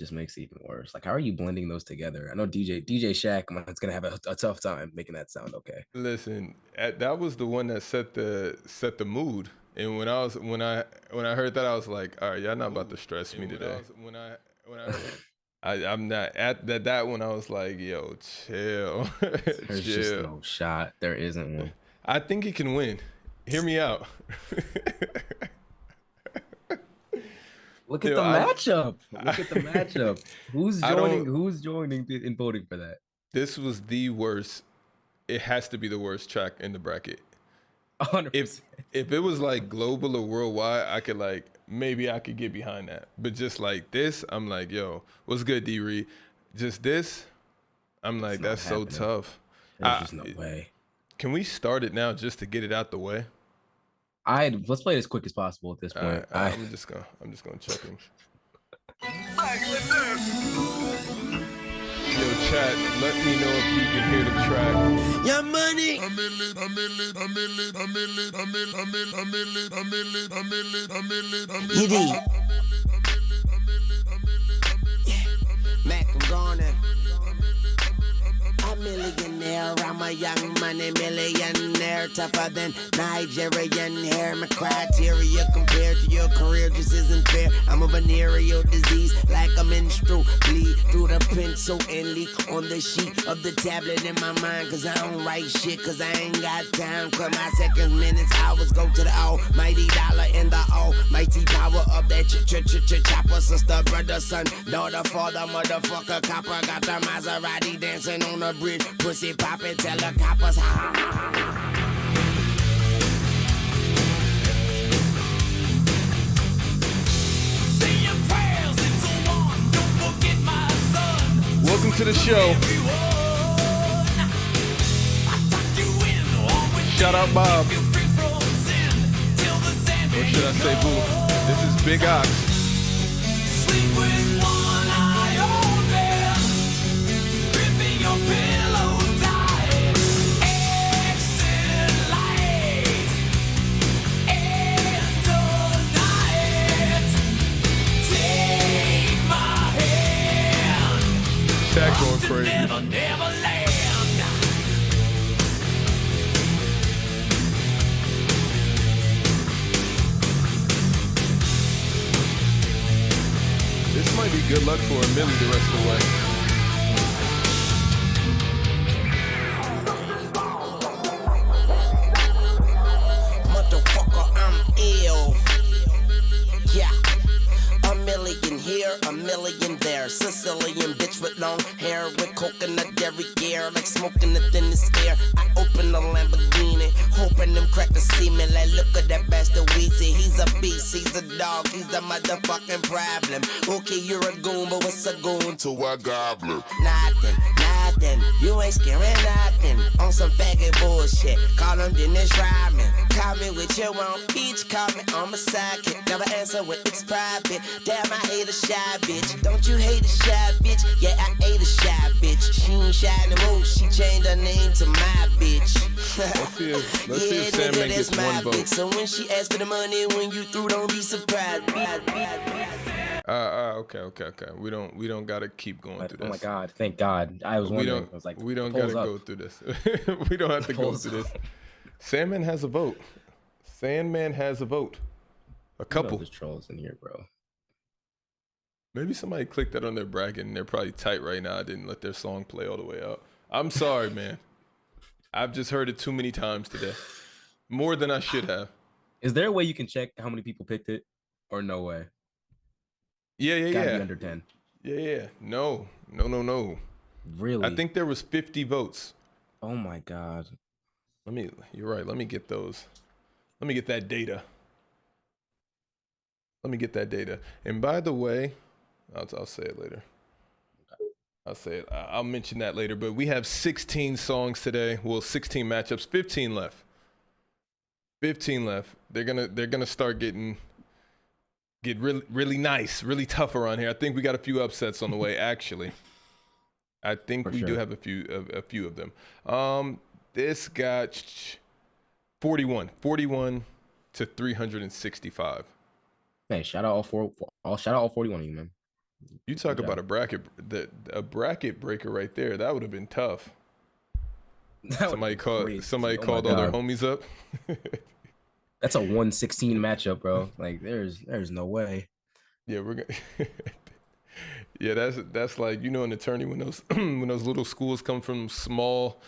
just makes it even worse. Like, how are you blending those together? I know DJ Shaq, it's gonna have a tough time making that sound okay. Listen, that was the one that set the mood. And when I heard that, I was like, all right, y'all not about to stress me today. I'm not at that one. I was like, yo, chill. There's just no shot. There isn't one. I think he can win. Hear me out. Look at the matchup. Look at the matchup. Who's joining in voting for that? This was the worst. It has to be the worst track in the bracket. 100%. If it was like global or worldwide, I could maybe I could get behind that. But just like this, I'm like, yo, what's good, D-Reed? Just this, I'm like, that's so tough. There's just no way. Can we start it now just to get it out the way? Let's play it as quick as possible at this point. I'm just gonna check him. Yo, chat, let me know if you can hear the track. Your money. Mac, I'm gone. A millionaire, I'm a young money millionaire, tougher than Nigerian hair. My criteria compared to your career just isn't fair. I'm a venereal disease, like a menstrual bleed through the pencil and leak on the sheet of the tablet in my mind. Cause I don't write shit, cause I ain't got time. Cause my seconds, minutes, hours go to the almighty dollar and the almighty power of that chopper. Sister, brother, son, daughter, father, motherfucker, copper. Got the Maserati dancing on the bridge, pussy poppin', tell the coppers ha. Welcome to the show. Shout out Bob. Or should I say Boo? This is Big Ox. Sleep with one eye open, gripping your pillow tight. Exit light, end of night. Take my hand. Shaq going crazy. Never land. This might be good luck for a Millie the rest of the way. Motherfucker, I'm ill. Yeah. A million here, a million there. Sicilian bitch with long hair, with coconut dairy gear, like smoking the thinnest air. I open the Lamborghini, hoping them crackers see me. Like, look at that bastard Weezy. He's a beast, he's a dog, he's a motherfucking problem. Okay, you're a goon, but what's a goon to a goblin? Nothing. You ain't scaring nothing. On some faggot bullshit. Call him Dennis Rodman. Call me with your own peach. Call me on my sidekick. Never answer when it's private. Damn, I hate a shy bitch. Don't you hate a shy bitch? Yeah, I hate a shy bitch. She ain't shy no more. She changed her name to my bitch. Let's see if Sandman gets one vote. So when she asks for the money, when you through, don't be surprised. Okay. We don't gotta keep going through this. Oh my God! Thank God. I was wondering. I was like, we don't gotta go through this. We don't have to go through this. Sandman has a vote. A couple. There's trolls in here, bro. Maybe somebody clicked that on their bracket and they're probably tight right now. I didn't let their song play all the way out. I'm sorry, man. I've just heard it too many times today. More than I should have. Is there a way you can check how many people picked it, or no way? Yeah. Be under 10. Yeah. No. Really? I think there was 50 votes. Oh my God. You're right. Let me get those. Let me get that data. And by the way, I'll say it later. I'll mention that later. But we have 16 songs today. Well, 16 matchups. 15 left. They're gonna start get really nice, really tough around here. I think we got a few upsets on the way. Actually, I think we do have a few of them. This got 41 to 365. Hey, shout out all 41 of you, man. You talk about a bracket breaker right there. That would have been tough. Somebody called all their homies up. That's a 116 matchup, bro. Like there's no way. Yeah, we're gonna. Yeah, that's like, you know, an attorney when those when those little schools come from small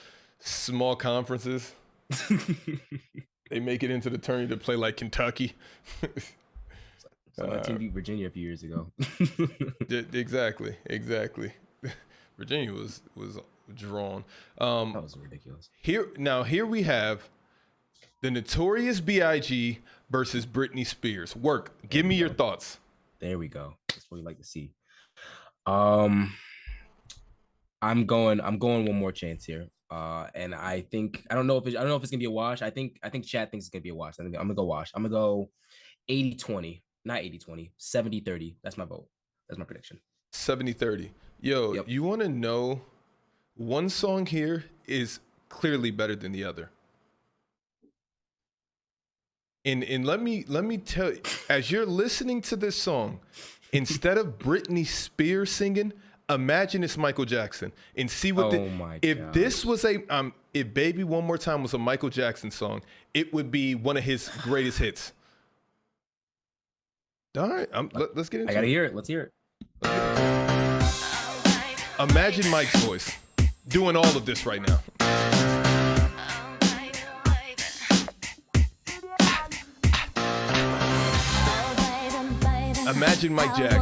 conferences, they make it into the tourney to play like Kentucky. So my team beat Virginia a few years ago. Exactly. Virginia was drawn. That was ridiculous. Here we have the Notorious B.I.G. versus Britney Spears. Give me your thoughts. There we go. That's what we like to see. I'm going one more chance here. And I don't know if it's gonna be a wash. I think Chad thinks it's gonna be a wash. I'm gonna go wash. I'm gonna go 80-20, not 80-20, 70-30. That's my vote. That's my prediction. 70-30. Yo, yep. You want to know, one song here is clearly better than the other. And let me tell you, as you're listening to this song, instead of Britney Spears singing, imagine it's Michael Jackson and see what if this was if Baby One More Time was a Michael Jackson song, it would be one of his greatest hits. All right, let's get into it. I gotta hear it. Let's hear it. Imagine Mike's voice doing all of this right now. Imagine Mike Jack.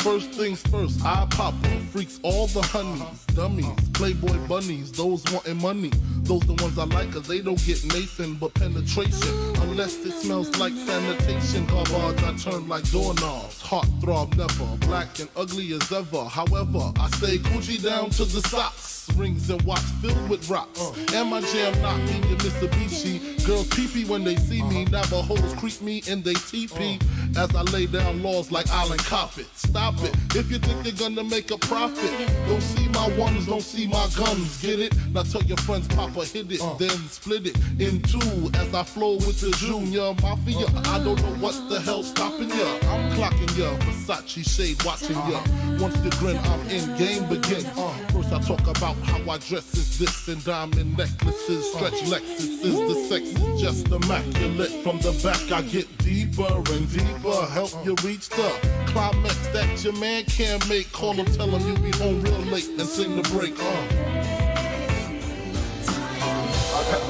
First things first, I pop them. Freaks all the honeys, dummies, playboy bunnies, those wanting money. Those the ones I like, cause they don't get Nathan but penetration. Unless it smells like sanitation. Garbage, I turn like doorknobs. Heart throb never, black and ugly as ever. However, I stay Gucci down to the socks. Rings and watch filled with rocks. And my jam knocking your Mitsubishi. Girls pee-pee when they see me. Navajos creep me in they teepee. As I lay down laws like Island Coppet. Stop it, if you think you're gonna make a profit. Don't see my ones, don't see my guns. Get it? Now tell your friends Papa hit it, then split it in two. As I flow with the Junior Mafia. I don't know what the hell's stopping ya. I'm clocking ya, Versace shade watching ya. Once you grin, I'm in, game begins. First I talk about how I dress is this, and diamond necklaces, stretch Lexuses, the sex is just immaculate. From the back I get deeper and deeper, help you reach the climax that your man can't make. Call him, tell him you be home real late and sing the break.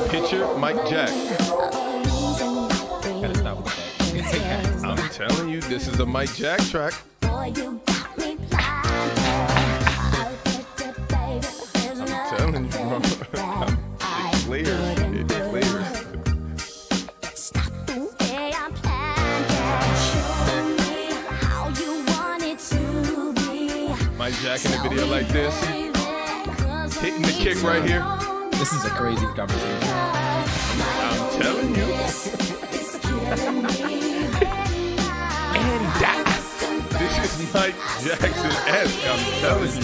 Picture Mike Jack. Gotta stop with that. I'm telling you, this is a Mike Jack track. I'm telling you, bro. It's layers. It's layers. Mike Jack in a video like this, hitting the kick right here. This is a crazy conversation. I'm telling you. And that. This is Mike Jackson-esque, I'm telling you.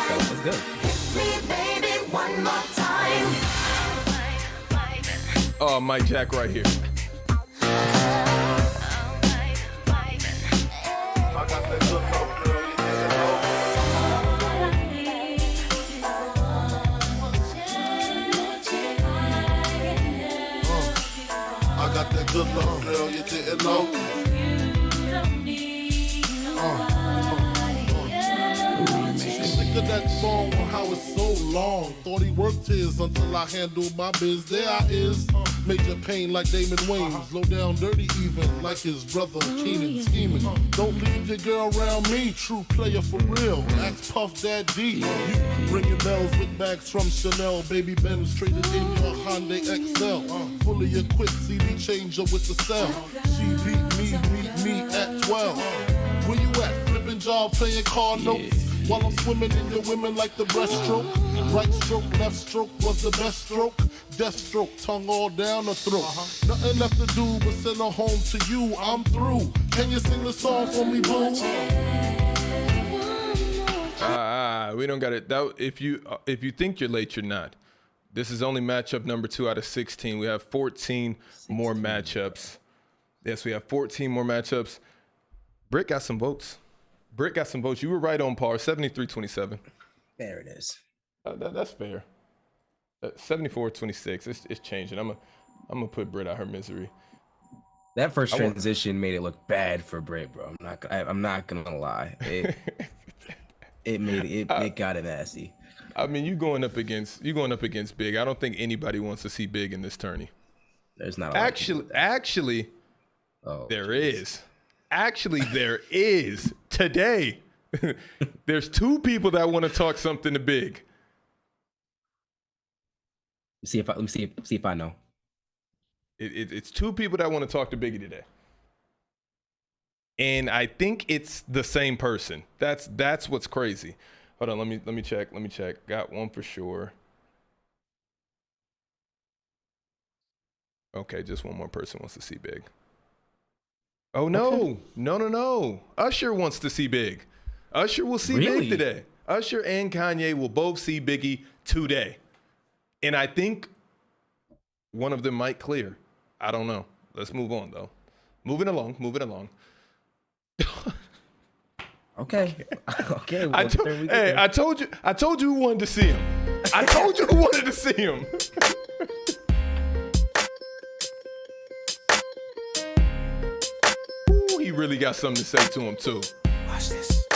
That's good. Oh, Mike Jack right here. I got that good love, girl, you didn't know. Think of that song, how it's so long. Thought he worked his until I handled my biz. There I is, major pain like Damon Wayans. Low down, dirty even, like his brother Keenan scheming. Don't leave your girl around me, true player for real. Ask Puff Daddy. Ringing bells with bags from Chanel. Baby Benz traded in your Hyundai XL. Fully equipped CD changer with the cell. She beat me at 12. Where you at? Flipping job, playing car notes. While I'm swimming in your women like the breaststroke. Right stroke, left stroke was the best stroke. Death stroke, tongue all down the throat. Nothing left to do but send her home to you. I'm through. Can you sing the song for me, boo? We don't got it. That if you think you're late, you're not. This is only matchup number 2 out of 16. We have 14 more matchups. Yes, we have 14 more matchups. Britt got some votes. You were right on par, 73-27. There it is. That's fair. 74-26. It's changing. I'm gonna put Britt out her misery. That first transition made it look bad for Britt, bro. I'm not gonna lie. It got it nasty. I mean, you going up against Big. I don't think anybody wants to see Big in this tourney. There's not. Actually, there is. Actually, there is today. There's 2 people that want to talk something to Big. Let me see if I know. It's 2 people that want to talk to Biggie today, and I think it's the same person. That's what's crazy. Hold on, let me check. Got one for sure. Okay, just one more person wants to see Big. Oh, no. Okay. No. Usher wants to see Big. Usher will see Big today. Usher and Kanye will both see Biggie today. And I think one of them might clear. I don't know. Let's move on, though. Moving along. Okay. Okay. Well, I told you who wanted to see him. I told you who wanted to see him. He really got something to say to him, too. Watch this.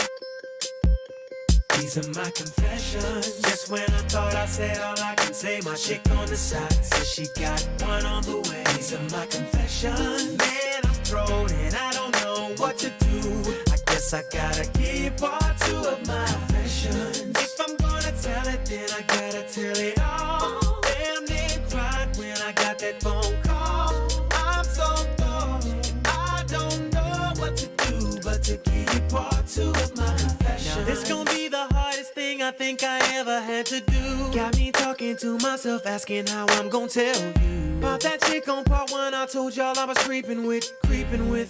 These are my confessions. Just when I thought I said all I can say, my chick on the side says she got one on the way. These are my confessions. Man, I'm thrown and I don't know what to do. I guess I gotta keep part 2 of my confessions. If I'm gonna tell it, then I gotta tell it all. Damn, they cried when I got that phone call. I'm so thrown. I don't know what to do but to keep part 2 of my confessions. Now this gonna be the hardest thing I think I ever had to do. Got me talking to myself, asking how I'm gonna tell you about that chick on part 1 I told y'all I was creeping with.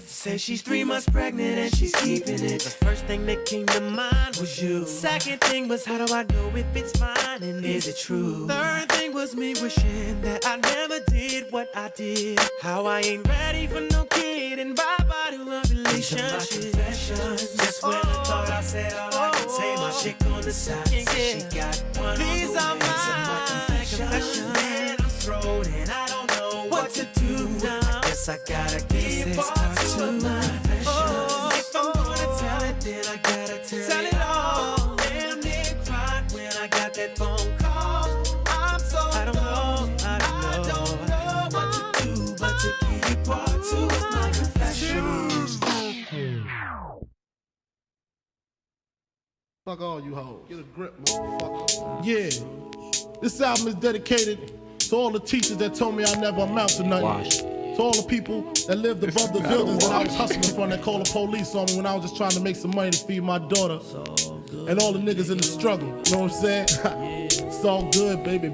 Say she's 3 months pregnant and she's keeping it. The first thing that came to mind was you. Second thing was, how do I know if it's mine and is it true? Third thing was me wishing that I never did what I did. How I ain't ready for no kid and bye-bye to a relationship. These are my confessions. Just when I thought I said all I could say, my chick on the side said she got one. These are my confessions. Man, I'm thrown and I don't know what to do now. I guess I gotta keep part 2 of my confessions. If I'm gonna tell it, then I gotta tell it all. Damn, they cried when I got that phone call. I'm so I don't know what to do but to keep part 2 of my confessions. Fuck all you hoes. Get a grip, motherfucker. Yeah. This album is dedicated to all the teachers that told me I never amount to nothing. To all the people that lived above the buildings that I was hustling from that called the police on me when I was just trying to make some money to feed my daughter. And all the niggas in the struggle. You know what I'm saying? It's all good, baby.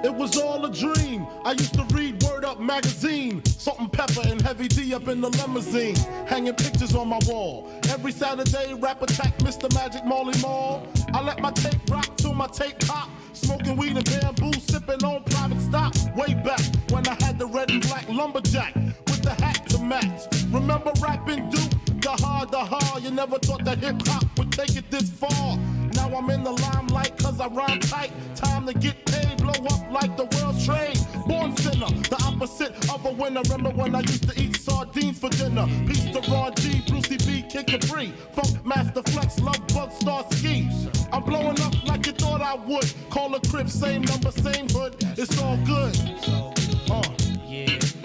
It was all a dream. I used to read Word Up magazine. Salt and Pepper and Heavy D up in the limousine. Hanging pictures on my wall. Every Saturday, rap attack Mr. Magic Marley Marl. I let my tape rock till my tape pop. Smoking weed and bamboo, sipping on private stock. Way back when I had the red and black lumberjack with the hat to match. Remember rapping Duke? The hard, you never thought that hip-hop would take it this far. Now I'm in the limelight cause I rhyme tight. Time to get paid, blow up like the world trade. Born sinner, the opposite of a winner. Remember when I used to eat sardines for dinner? Peace to Ron G, Brucey B, Kid Capri, Funk Master Flex, Love Bug, Star Ski. I'm blowing up like you thought I would. Call a crib, same number, same hood. It's all good.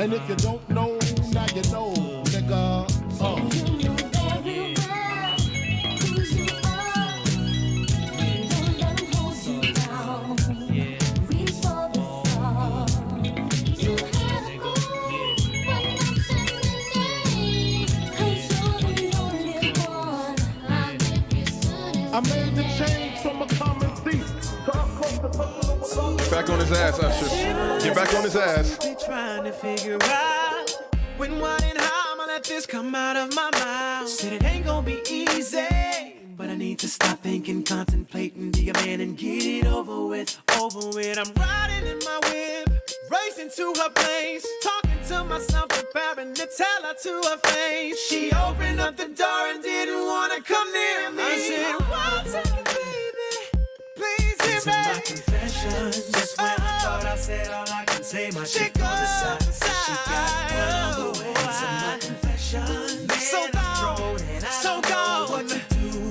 And if you don't know, now you know, nigga. I made the change from a common thief to up close to personal. Back on his ass, Usher. Get back on his ass. Trying to figure out when, why, and how I'ma let this come out of my mouth. Said it ain't gonna be easy, but I need to stop thinking, contemplating, be a man and get it over with, over with. I'm riding in my whip, racing to her place, talking to myself, preparing to tell her to her face. She opened up the door and didn't wanna come near me. I said, what's it, baby? Please hear me. My confession, just when I thought I said all I can say, my chick on the side said she got one on the way. So my confession, so gone, so gone.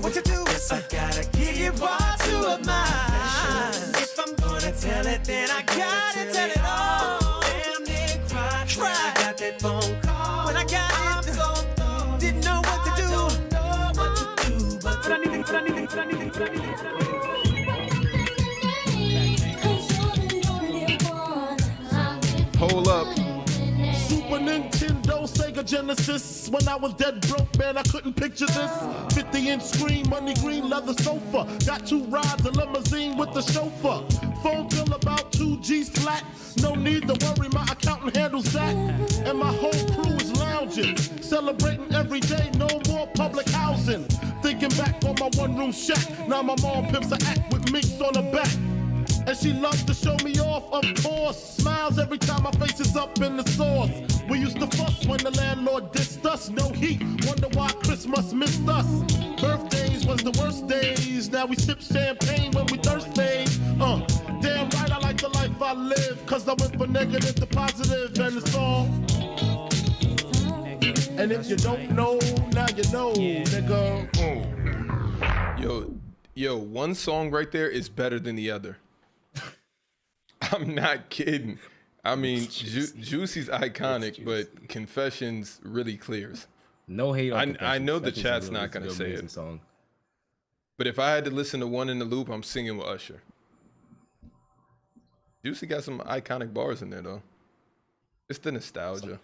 What to do? Yes, I gotta give you part two of mine. If I'm gonna tell it, then I gotta tell it all. Damn near cried. I got that phone call. When I got it, didn't know what to do. Don't know what to do, but I need it. Hold up. Super Nintendo, Sega Genesis. When I was dead broke, man, I couldn't picture this. 50-inch screen, money green leather sofa. Got 2 rides, a limousine with the chauffeur. Phone bill about 2 G's flat. No need to worry, my accountant handles that. And my whole crew is lounging, celebrating every day, no more public housing. Thinking back on my one-room shack. Now my mom pimps a act with minks on her back. And she loves to show me off, of course. Smiles every time my face is up in the sauce. We used to fuss when the landlord dissed us. No heat, wonder why Christmas missed us. Birthdays was the worst days. Now we sip champagne when we thirsty. Damn right, I like the life I live. Cause I went from negative to positive, and it's all. And if you don't know, now you know, nigga. Yo, one song right there is better than the other. I'm not kidding. I mean, Juicy's iconic, but Confessions really clears. No hate on I know the chat's not going to say it. Song. But if I had to listen to One in the Loop, I'm singing with Usher. Juicy got some iconic bars in there, though. It's the nostalgia.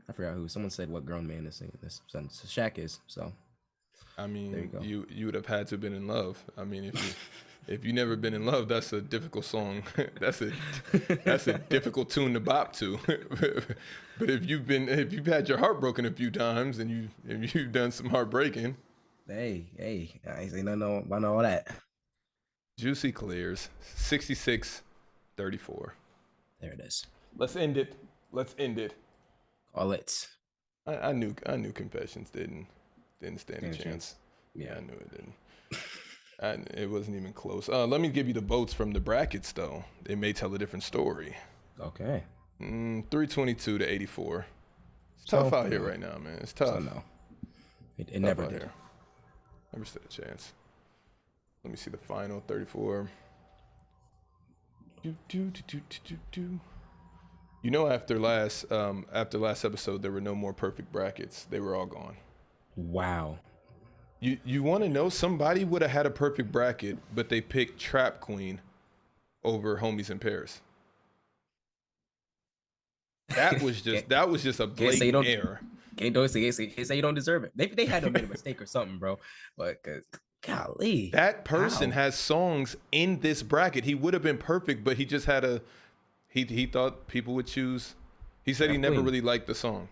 I forgot who. Someone said what grown man is singing this. So Shaq is, so. I mean, there you go. You would have had to have been in love. I mean, if you never been in love, that's a difficult song. that's a difficult tune to bop to. But if you've had your heart broken a few times and you've done some heartbreaking. Hey, I ain't say nothing about all that. Juicy clears 66-34. There it is. Let's end it. All it's. I knew Confessions didn't stand a chance. Yeah, I knew it didn't. It wasn't even close. Let me give you the votes from the brackets, though. They may tell a different story. Okay. 322 to 84. It's tough out here right now, man. It's tough. So no. It never did. Here. Never stood a chance. Let me see the final 34. You know, after last episode, there were no more perfect brackets. They were all gone. Wow. You want to know? Somebody would have had a perfect bracket, but they picked Trap Queen over Homies in Paris. That was just a blatant error. Can't say you don't deserve it. Maybe they had to make a mistake or something, bro. But golly, that person has songs in this bracket. He would have been perfect, but he just had a He thought people would choose. He said he never really liked the song.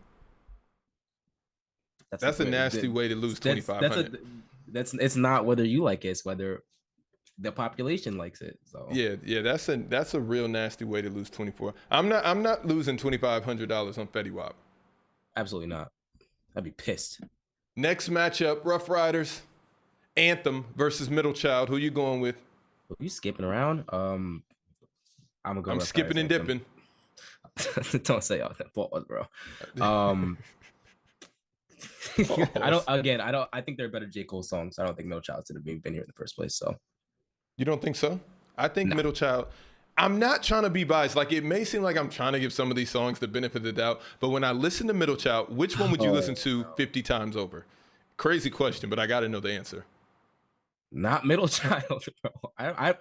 That's a nasty way to lose 2,500. It's not whether you like it, it's whether the population likes it. So yeah, that's a real nasty way to lose 24. I'm not losing $2,500 on Fetty Wap. Absolutely not. I'd be pissed. Next matchup, Rough Riders, Anthem versus Middle Child. Who you going with? Are you skipping around? I'm skipping and dipping. Don't say all that, bro. I think they're better J. Cole songs. I don't think Middle Child should have been here in the first place. So you don't think so? I think Middle Child. I'm not trying to be biased. Like, it may seem like I'm trying to give some of these songs the benefit of the doubt, but when I listen to Middle Child, which one would you listen to 50 times over? Crazy question, but I got to know the answer. Not Middle Child, bro.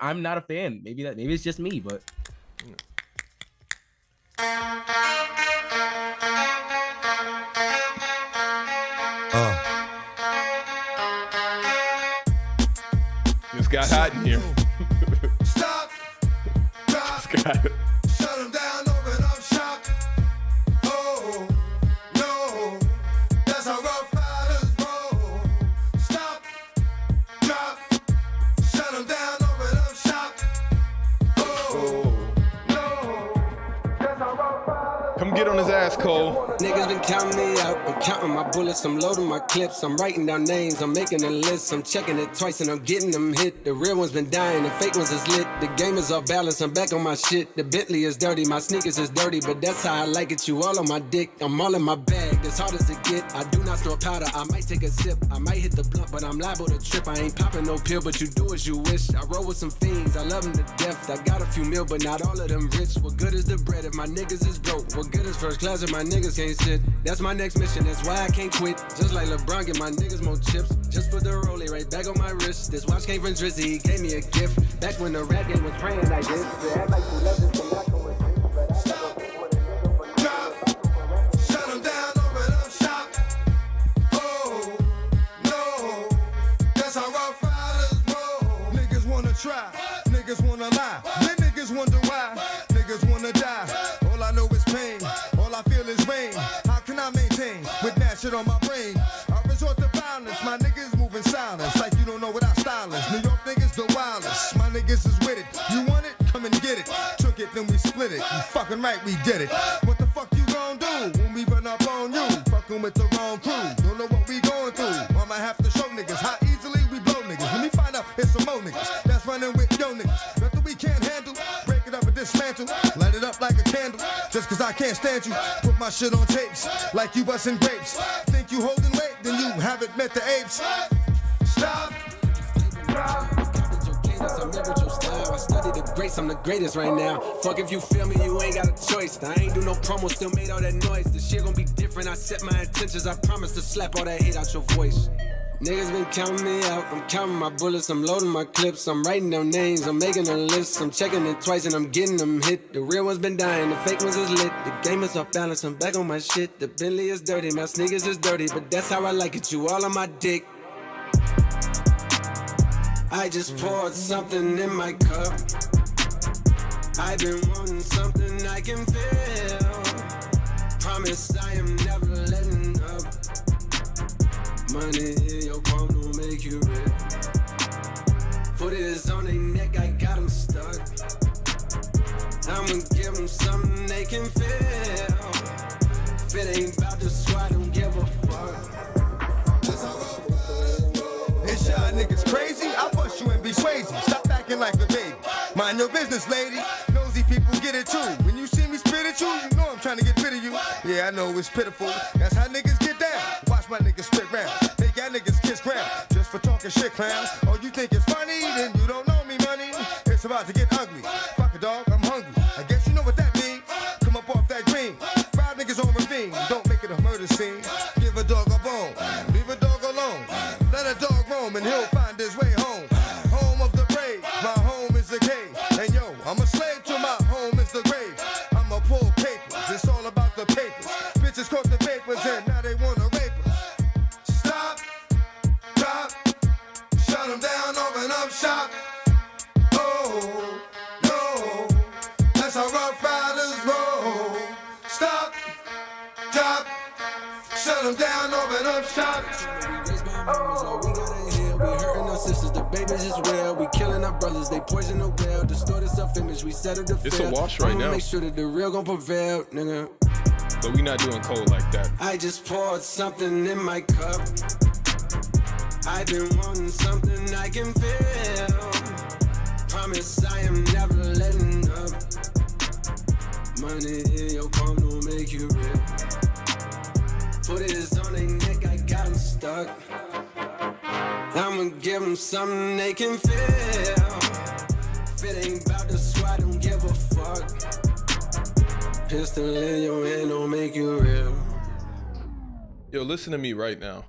I'm not a fan. Maybe it's just me, but. It's got hot in here. Stop. Shut them down, open up shop. Oh, no. That's how Rough Riders roll. Stop. Drop. Shut them down, open up shop. Oh, no. That's how Rough Riders. Come get on his ass, Cole. Niggas been counting me out. I'm counting my bullets. I'm loading my clips. I'm writing down names. I'm making a list. I'm checking it twice and I'm getting them hit. The real ones been dying. The fake ones is lit. The game is off balance. I'm back on my shit. The Bentley is dirty. My sneakers is dirty, but that's how I like it. You all on my dick. I'm all in my bag. As hard as it get. I do not store powder. I might take a sip. I might hit the blunt, but I'm liable to trip. I ain't popping no pill, but you do as you wish. I roll with some fiends. I love them to death. I got a few mil, but not all of them rich. What good is the bread if my niggas is broke? What good is first class if my niggas can't sit? That's my next mission, that's why I can't quit. Just like LeBron, get my niggas more chips. Just put the rollie right back on my wrist. This watch came from Drizzy, he gave me a gift. Back when the rap game was praying like this. Act like you love this, come back on it. Shut them down, open up shop. Oh, no. That's how Rough Riders roll. Niggas wanna try, niggas wanna lie. Then niggas wonder why, niggas wanna die. All I know is pain, all I feel is rain. How can I maintain with that shit on my brain? I resort to violence, my niggas moving silence. Like you don't know what our style is. New York niggas the wildest, my niggas is with it. You want it? Come and get it. Took it, then we split it. You fucking right, we did it. What the fuck you gon' do when we run up on you? Fucking with the wrong crew. Don't know what we going through. I'ma have to show niggas how easily we blow niggas. When we find out it's some more niggas that's running with yo niggas. Nothing we can't handle. Break it up and dismantle. Light it up like a candle. Just cause I can't stand you. Put my shit on tapes like you busting grapes. Think you holding weight, then you haven't met the apes. Stop. I'm never your style. I study the greats, I'm the greatest right now. Fuck if you feel me, you ain't got a choice. I ain't do no promo, still made all that noise. The shit gon' be different, I set my intentions. I promise to slap all that hate out your voice. Niggas been counting me out. I'm counting my bullets, I'm loading my clips. I'm writing down names, I'm making a list. I'm checking it twice and I'm getting them hit. The real ones been dying, the fake ones is lit. The game is off balance, I'm back on my shit. The Bentley is dirty, my sneakers is dirty, but that's how I like it, you all on my dick. I just poured something in my cup. I've been wanting something I can feel. Promise I am never letting up. Money in your palm don't make you rich. Foot is on their neck, I got them stuck. I'ma give them something they can feel. If it ain't about the squad, don't give a fuck. It's y'all niggas crazy, I'll bust you and be crazy. Stop acting like a baby. Mind your business, lady. Nosy people get it too. When you see me spit at you, you know I'm trying to get rid of you. Yeah, I know it's pitiful. That's how niggas get down. Watch my niggas spit round. Make y'all niggas kiss ground. Just for talking shit, clowns. Oh, you think it's funny? Then you don't know me, money. It's about to get ugly. Fuck a dog, I'm hungry. I guess you know what that means. Come up off that green. 5 niggas on ravine. Don't make it a murder scene. Give a dog a bone. Leave a dog alone. Let a dog roam and he'll find his way home. Home of the brave, my home is the cave. And yo, I'm a slave to my home is the grave. I'ma pull papers, it's all about the papers. Bitches caught the papers and now they wanna rape us. Stop, drop, shut them down, open up shop. Oh, no, that's how Rough Riders. shop. Shut them down, open up shop. We hurting our sisters, the babies as well. We killing our brothers, they poison the well. Distorted self-image, we settle the It's a wash right now. Make sure that the real gon' prevail, nigga. But we not doing cold like that. I just poured something in my cup. I've been wanting something I can feel. Promise I am never letting up. Money in your palm don't make you real. Put it on their neck, I got them stuck. I'ma give them something they can feel. If it ain't about the squad, don't give a fuck. Pistol in your hand don't make you real. Yo, listen to me right now.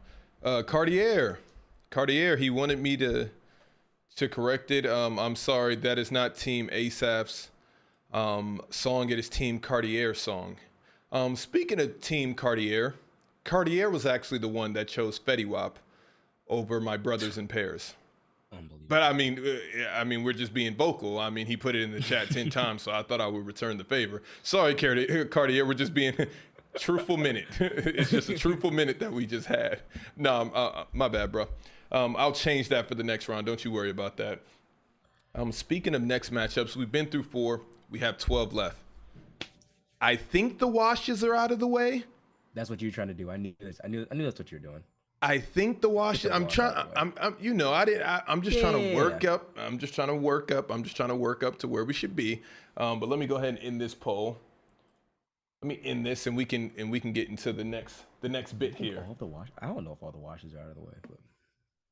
Cartier, he wanted me to correct it. I'm sorry, that is not Team ASAP's song. It is Team Cartier song. Speaking of Team Cartier was actually the one that chose Fetty Wap over My Brothers in Pairs. But I mean, we're just being vocal. I mean, he put it in the chat 10 times, so I thought I would return the favor. Sorry, Cartier, we're just being truthful minute. It's just a truthful minute that we just had. No, my bad, bro. I'll change that for the next round. Don't you worry about that. Speaking of next matchups, we've been through 4. We have 12 left. I think the washes are out of the way. That's what you're trying to do. I knew this. I knew that's what you're doing. I think the washes. I'm trying. I'm just trying to work up. I'm just trying to work up. I'm just trying to work up to where we should be. But let me go ahead and end this poll. Let me end this, and we can get into the next bit here. I don't know if all the washes are out of the way, but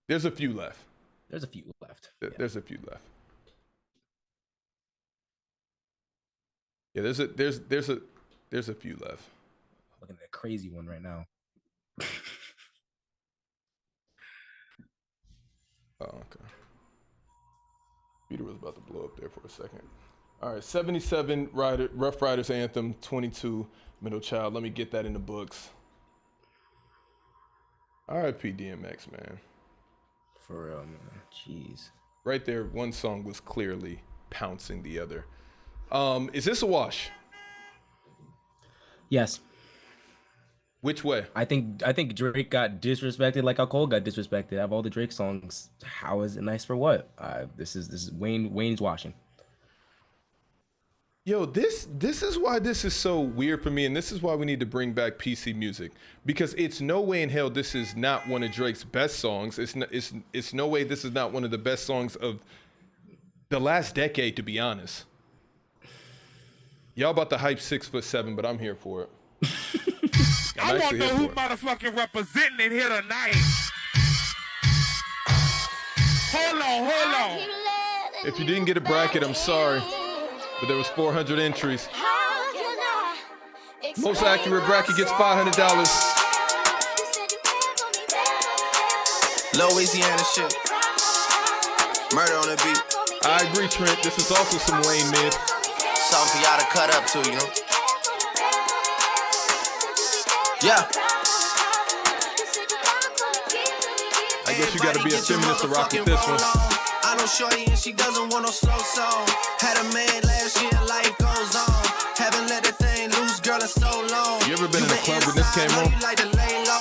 there's a few left. There's a few left. There's a few left. Yeah, there's a few left. Looking at a crazy one right now. Oh, okay. Peter was about to blow up there for a second. All right, 77 Rough Riders Anthem, 22 Middle Child. Let me get that in the books. R.I.P. DMX, man. For real, man. Jeez. Right there, one song was clearly pouncing the other. Is this a wash? Yes. Which way? I think Drake got disrespected like how Cole got disrespected. Out of all the Drake songs, how is it nice for what? This is Wayne's washing. Yo, this is why this is so weird for me, and this is why we need to bring back PC music, because it's no way in hell this is not one of Drake's best songs. It's no way this is not one of the best songs of the last decade, to be honest. Y'all about to hype 6'7", but I'm here for it. I want to know who motherfucking representing it here tonight. Hold on. If you didn't get a bracket, I'm sorry, but there was 400 entries. Most accurate bracket gets $500. Louisiana shit. Murder on the beat. I agree, Trent. This is also some Wayne mid. Something for y'all to cut up to, you know? Yeah. I guess you gotta be a feminist to rock with this one. I know shorty and she doesn't want no slow song. Had a man last year, life goes on. Haven't let that thing loose, girl, in so long. You ever been in a club when this came on? You like to lay low.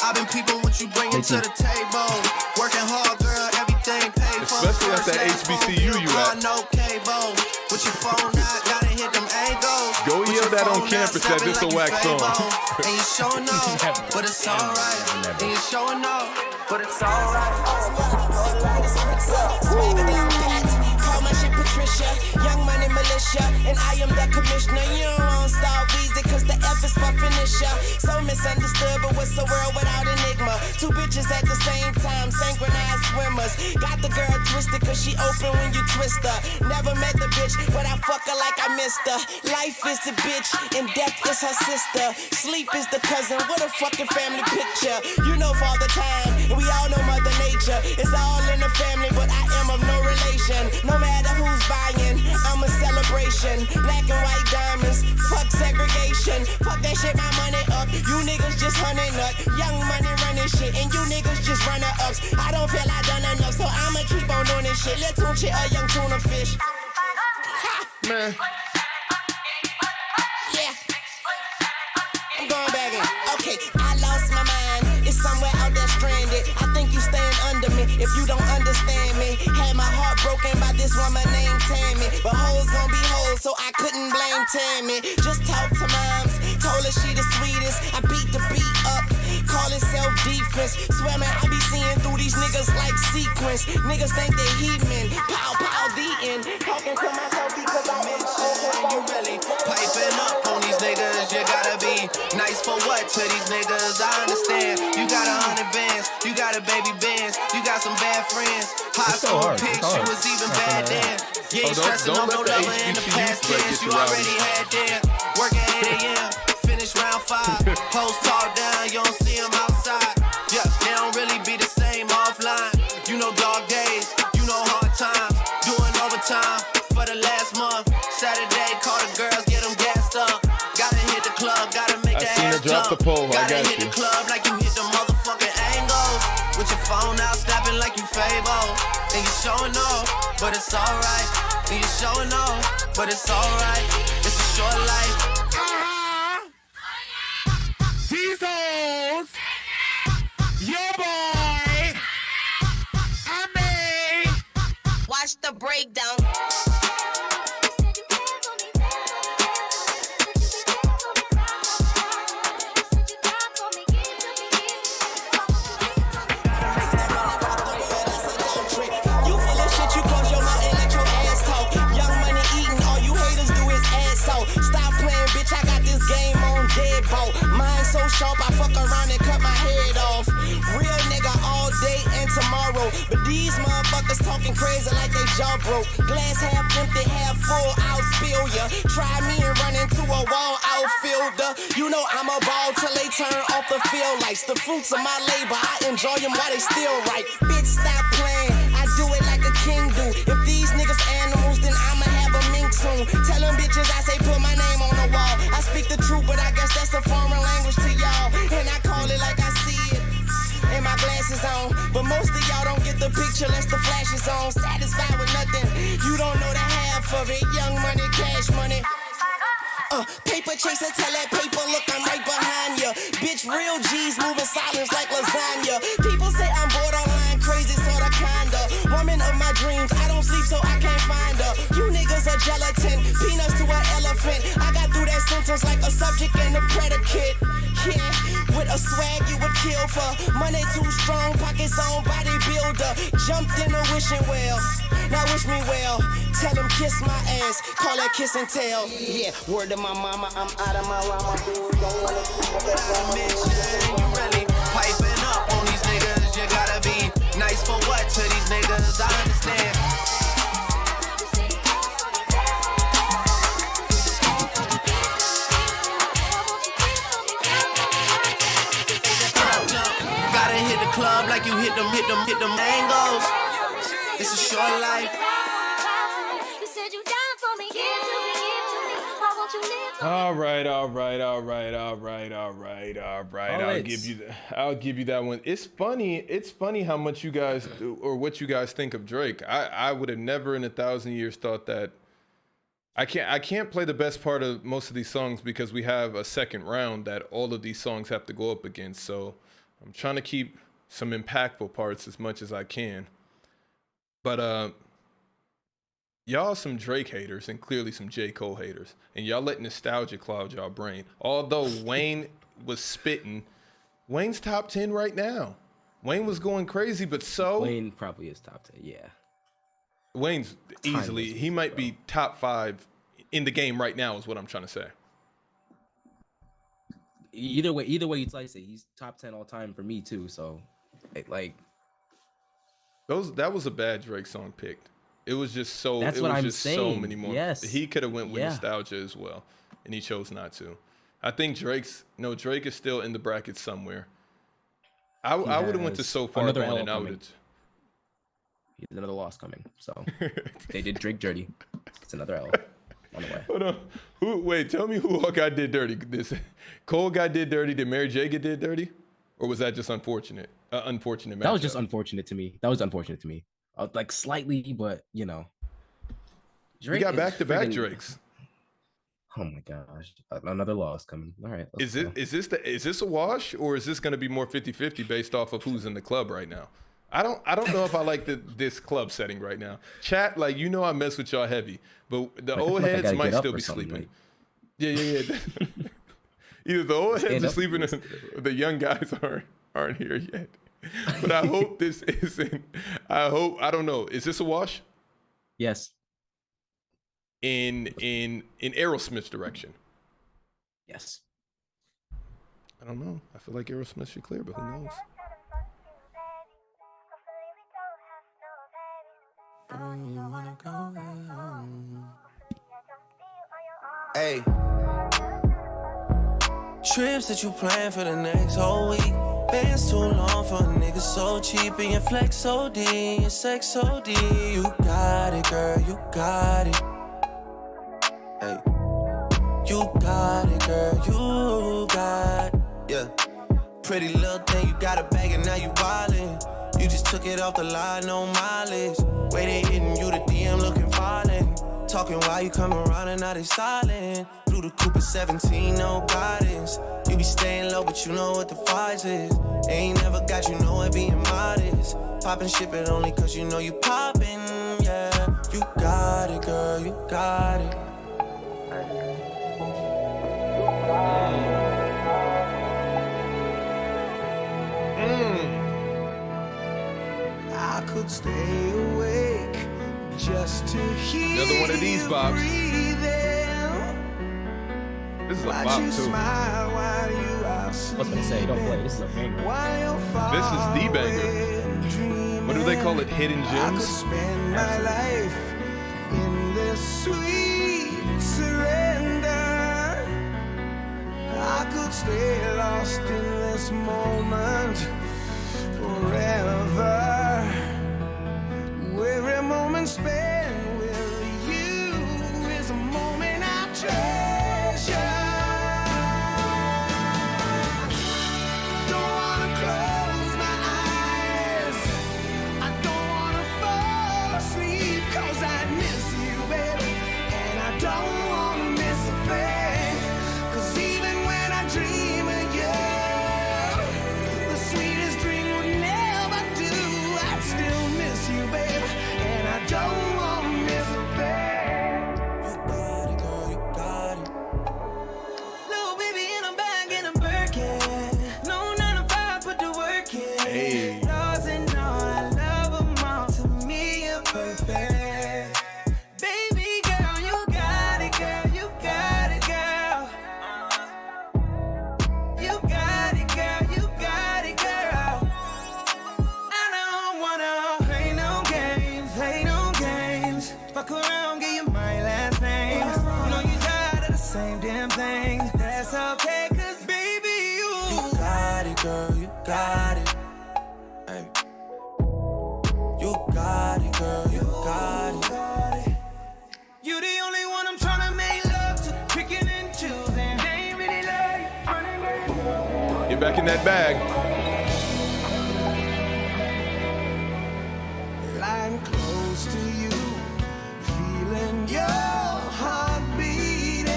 I've been peeping what you bringing to the table. Working hard, girl, everything paid for. Especially at that HBCU you at. No cable. With your phone out, gotta hit them angles. Go yell that on campus that this a wax song. And you showing off, but it's alright. And you showing off, but it's alright. Call my shit Patricia, Young Money Militia, and I am the commissioner. You don't want to start Weezy, cause the F is for finisher. So misunderstood, but what's the world without enigma? Two bitches at the same time, synchronized swimmers. Got the girl twisted, cause she open when you twist her. Never met the bitch, but I fuck her like I missed her. Life is the bitch, and death is her sister. Sleep is the cousin, what a fucking family picture. You know Father Time, and we all know Mother Nature. It's all in the family, but I am of no relation. No matter who's buying, I'm a celebration. Black and white diamonds, fuck segregation. Fuck that shit, my money up. You niggas just hunting up. Young money running shit, and you niggas just runner ups. I don't feel I done enough, so I'ma keep on doing this shit. Let's tune shit, a young tuna fish. Man. Yeah. I'm going back in. Okay, I lost my mind. It's somewhere out there stranded. I think you staying under me if you don't understand me. Had my heart broken by this woman named Tammy. But hoes gon' be hoes, so I couldn't blame Tammy. Just talk to moms, told her she the sweetest. I beat the beat up, call it self-defense. Swear man, I be seeing through these niggas like sequence. Niggas think they heathen. Pow, pow, the end. Talking to myself because I'm in You really piping up on these niggas. You gotta be nice for what to these niggas? I understand. You got 100 bands, you got a baby bands, you got some bad friends. High school pics, you was even bad then. You ain't stressing on no lover in the past tense. You already had them. Work at 8 a.m., finish round 5. Post talk down, you don't see them outside. Yeah, they don't really be the same offline. You know dog days, you know hard times. Doing overtime for the last month. Saturday, call the girls, get them gassed up. Gotta hit the club, gotta make that ass drop jump. the pole, Gotta hit the club like you hit the motherfucking angles. With your phone out, snapping like you Fable. And you showing off, but it's alright. And you showing off, but it's alright. It's a short life. These hoes, your boy, I may. Watch the breakdown. So sharp, I fuck around and cut my head off. Real nigga all day and tomorrow. But these motherfuckers talking crazy like they jaw broke. Glass half empty, half full, I'll spill ya. Try me and run into a wall outfielder. You know I'm a ball till they turn off the field lights. The fruits of my labor, I enjoy them while they still right. Bitch, stop playing, I do it like a king do. If these niggas animals, then I'ma have a mink soon. Tell them bitches I say put my name on the wall. I speak the truth, but I guess that's a foreign language to y'all. And I call it like I see it. And my glasses on. But most of y'all don't get the picture unless the flash is on. Satisfied with nothing. You don't know the half of it. Young money, cash money. Paper chaser, tell that paper, look, I'm right behind ya. Bitch, real G's moving silence like lasagna. People say I'm borderline crazy, sorta kinda. Woman of my dreams, I don't sleep so I can't find her. You niggas are gelatin, peanuts to an elephant. I got through that sentence like a subject and a predicate. Yeah, with a swag you would kill for. Money too strong, pockets on bodybuilder. Jumped in a wishing well, now wish me well. Tell him kiss my ass, call that kiss and tell. Yeah, word to my mama, I'm out of my llama. You really piping up on these niggas. You gotta be nice for what to these niggas? I understand. Gotta hit the club like you hit them angles. It's a short life. All right. I'll give you that one. It's funny how much you guys or what you guys think of Drake. I would have never in 1,000 years thought that. I can't play the best part of most of these songs because we have a second round that all of these songs have to go up against. So I'm trying to keep some impactful parts as much as I can. But y'all some Drake haters and clearly some J. Cole haters. And y'all let nostalgia cloud y'all brain. Although Wayne was spitting, Wayne's top 10 right now. Wayne was going crazy, but so... Wayne probably is top 10, yeah. Wayne's easily, he might be top 5 in the game right now is what I'm trying to say. Either way you slice it, he's top 10 all time for me too, so like... That was a bad Drake song picked. It was just so. That's it what was I'm just saying. So many more. Yes. He could have went with nostalgia as well, and he chose not to. I think Drake is still in the bracket somewhere. I would have went to So Far Gone, and I would have. He's another loss coming. So they did Drake dirty. It's another L on the way. Hold on. Wait, tell me who all got did dirty. Cole got did dirty. Did Mary J get did dirty, or was that just unfortunate? Unfortunate. That was just unfortunate to me. Like slightly, but you know. Drake got back-to-back Drakes. Oh my gosh, another loss coming. All right. Is this a wash, or is this going to be more 50-50 based off of who's in the club right now? I don't know if I like this club setting right now. Chat, like, you know I mess with y'all heavy, but the old heads might still be sleeping. Like... Yeah. Either the old heads are sleeping, or the young guys aren't here yet. But I hope this isn't. I don't know. Is this a wash? Yes. In Aerosmith's direction. Yes. I don't know. I feel like Aerosmith should clear, but who knows? Hey. Trips that you plan for the next whole week. Bands too long for a nigga so cheap. And your flex OD, your sex OD. You got it, girl, you got it. Hey. You got it, girl, you got it. Yeah. Pretty little thing, you got a bag and now you wildin'. You just took it off the line, no mileage. Way they hitting you, the DM looking violent. Talking while you come around and now they silent. Through the coupe at 17, no guidance. You be staying low, but you know what the price is. Ain't never got you know it being modest. Poppin' ship it only cause you know you poppin', yeah. You got it, girl, you got it. I could stay awake just to hear another one of these bops. This is a bop too. I was gonna say, don't play. This is a banger. This is the banger. What do they call it? Hidden gems? I could spend my life in this sweet surrender. I could stay lost in this moment forever. Every moment spent with you is a moment I treasure. Don't wanna close my eyes. I don't wanna fall asleep 'cause I miss you, baby. And I don't wanna miss a thing. 'Cause even when I dream of you, the sweetest dream would never do. I'd still miss you, baby. And I don't want to miss a thing. You got it, girl, you got it. Little baby in a bag in a Birkin. No 9 to 5, put the work in. Hey. Lost and all, I love them all. To me, you're perfect. Baby girl, you got it, girl. You got it, girl. You got it, girl. You got it, girl. I don't wanna play no games, play no games. Fuck around, give you my last name. You know you tired of the same damn thing. That's okay, 'cause baby, you got it, girl, you got it. Hey. You got it, girl, you got it. You the only one I'm trying to make love to, picking and choosing. They ain't really love you, running away. Get back in that bag. Lying close to you, feeling your heart beating.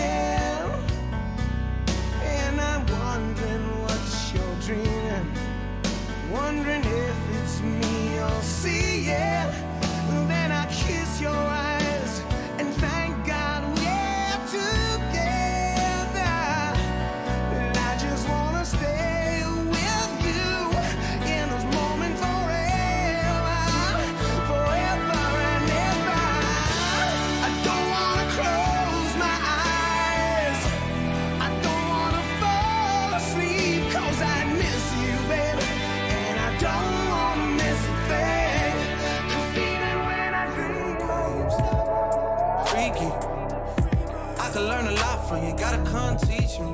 And I'm wondering what you're dreaming. Wondering if it's me you're seeing. Then I kiss your eyes and thank God we're together. And I just wanna stay with you in this moment forever, forever and ever. I don't wanna close my eyes. I don't wanna fall asleep 'cause I miss you, baby. And I don't wanna miss a thing. 'Cause even when I dream freaky, I could learn a lot from you. Gotta come teach me.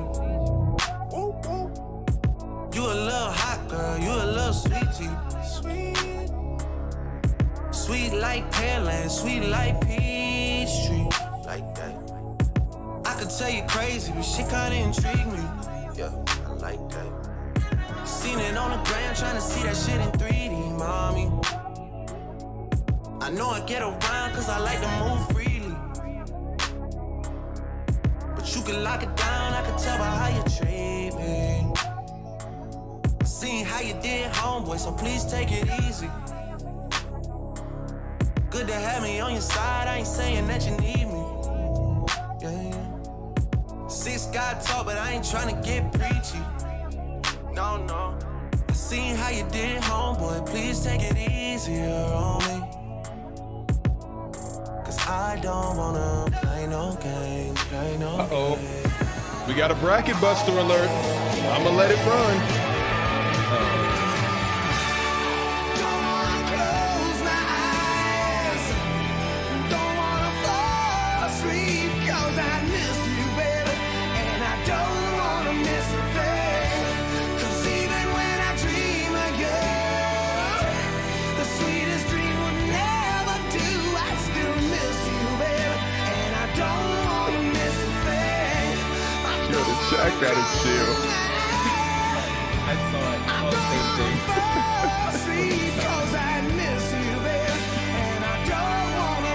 You a little hot girl, you a little sweetie. Sweet like Pearland, sweet like Peachtree. Like that. I could tell you crazy, but shit kinda intrigue me. Yeah, I like that. Seen it on the ground, trying to see that shit in 3D, mommy. I know I get around 'cause I like to move freely. But you can lock it down, I can tell by how you treat me. Seen how you did, homeboy, so please take it easy. Good to have me on your side, I ain't saying that you need me. Yeah. 6 got talk, but I ain't trying to get preachy. No, no. I seen how you did, homeboy, please take it easier on me. Cause I don't wanna play no games, Uh-oh. We got a bracket buster alert. I'ma let it run. Shaq gotta chill. I saw it. Oh, same thing.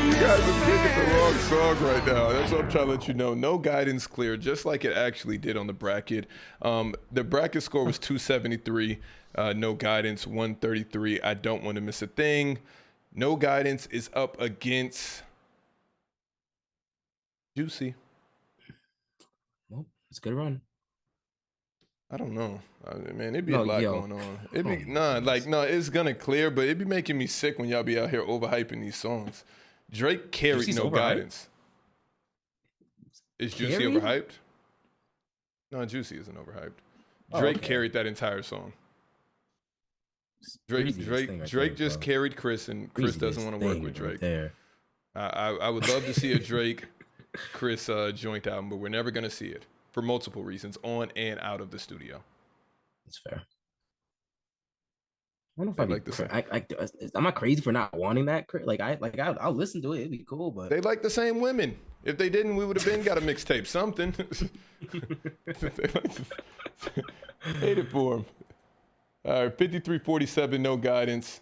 You guys are picking the wrong song right now. That's what I'm trying to let you know. No guidance clear, just like it actually did on the bracket. The bracket score was 273. No guidance, 133. I don't want to miss a thing. No guidance is up against Juicy. Well, it's a good run. I don't know. Man, it'd be a lot going on. It'd be it's gonna clear, but it'd be making me sick when y'all be out here overhyping these songs. Drake carried Juicy's no overhyped? guidance. Is Juicy overhyped? No, Juicy isn't overhyped. Drake carried that entire song. Drake just carried Chris, and Chris doesn't want to work with Drake. I would love to see a Drake Chris joint album, but we're never gonna see it for multiple reasons, on and out of the studio. That's fair. I don't know if I'm not crazy for not wanting that. I'll listen to it. It'd be cool, but they like the same women. If they didn't, we would have been got a mixtape, something. Hate it for them. All right, 53-47, no guidance.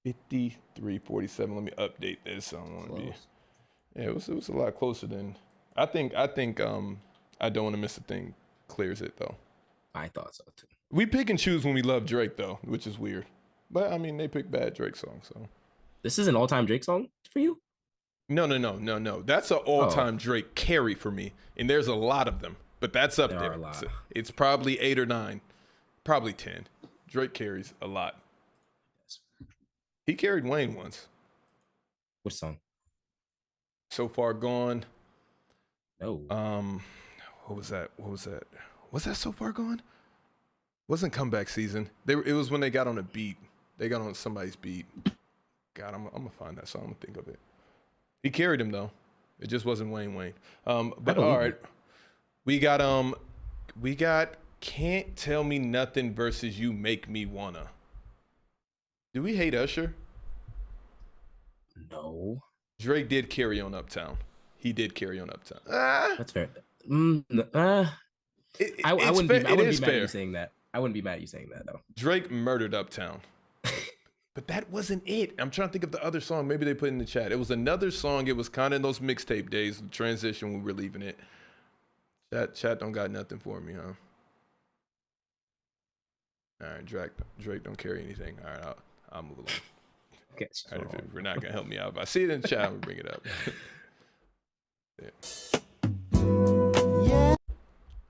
53-47. Let me update this. I don't want to be. Yeah, it was a lot closer than I think. I don't want to miss a thing. Clears it though. I thought so too. We pick and choose when we love Drake though, which is weird. But I mean, they pick bad Drake songs. So this is an all-time Drake song for you? No. That's an all-time Drake carry for me, and there's a lot of them. But that's up there. So it's probably 8 or 9, probably 10. Drake carries a lot. He carried Wayne once. Which song? So Far Gone. No. What was that? Was that So Far Gone? Wasn't Comeback Season. It was when they got on a beat. They got on somebody's beat. God, I'm gonna find that song. I'm gonna think of it. He carried him though. It just wasn't Wayne. But all right. We got Can't Tell Me Nothing versus You Make Me Wanna. Do we hate Usher? No. Drake did carry on Uptown. He did carry on Uptown. That's fair. I wouldn't be mad at you saying that. I wouldn't be mad at you saying that though. Drake murdered Uptown. But that wasn't it. I'm trying to think of the other song. Maybe they put in the chat. It was another song. It was kind of in those mixtape days, the transition when we were leaving it. Chat don't got nothing for me, huh? All right, Drake don't carry anything. All right, I'll move along. Okay, all right, if we're not gonna help me out, if I see it in the chat, we'll bring it up. Yeah.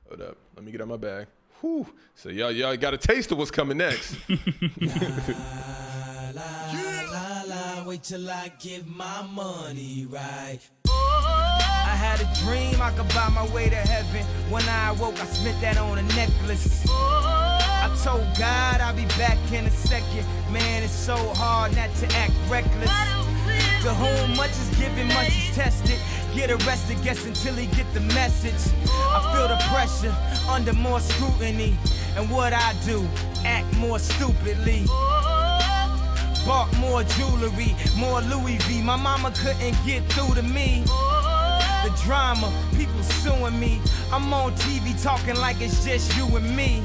Hold up, let me get out my bag. Whew. So y'all got a taste of what's coming next. Wait till I get my money right. I had a dream I could buy my way to heaven. When I awoke, I spent that on a necklace. I told God I'll be back in a second. Man, it's so hard not to act reckless. To whom much is given, much is tested. Get arrested, guess until he get the message. I feel the pressure under more scrutiny. And what I do, act more stupidly. Bought more jewelry, more Louis V. My mama couldn't get through to me. The drama, people suing me. I'm on TV talking like it's just you and me.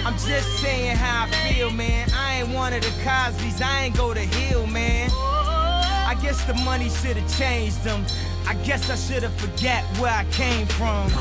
I'm just saying how I feel, man. I ain't one of the Cosbys, I ain't go to Hill, man. I guess the money should've changed them. I guess I should've forget where I came from.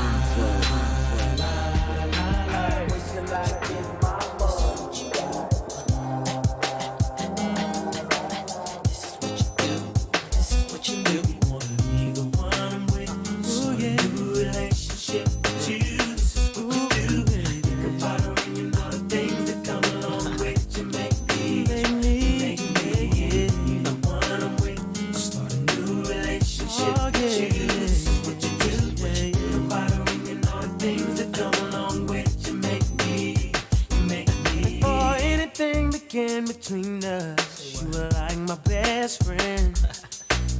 Between us, you were like my best friend,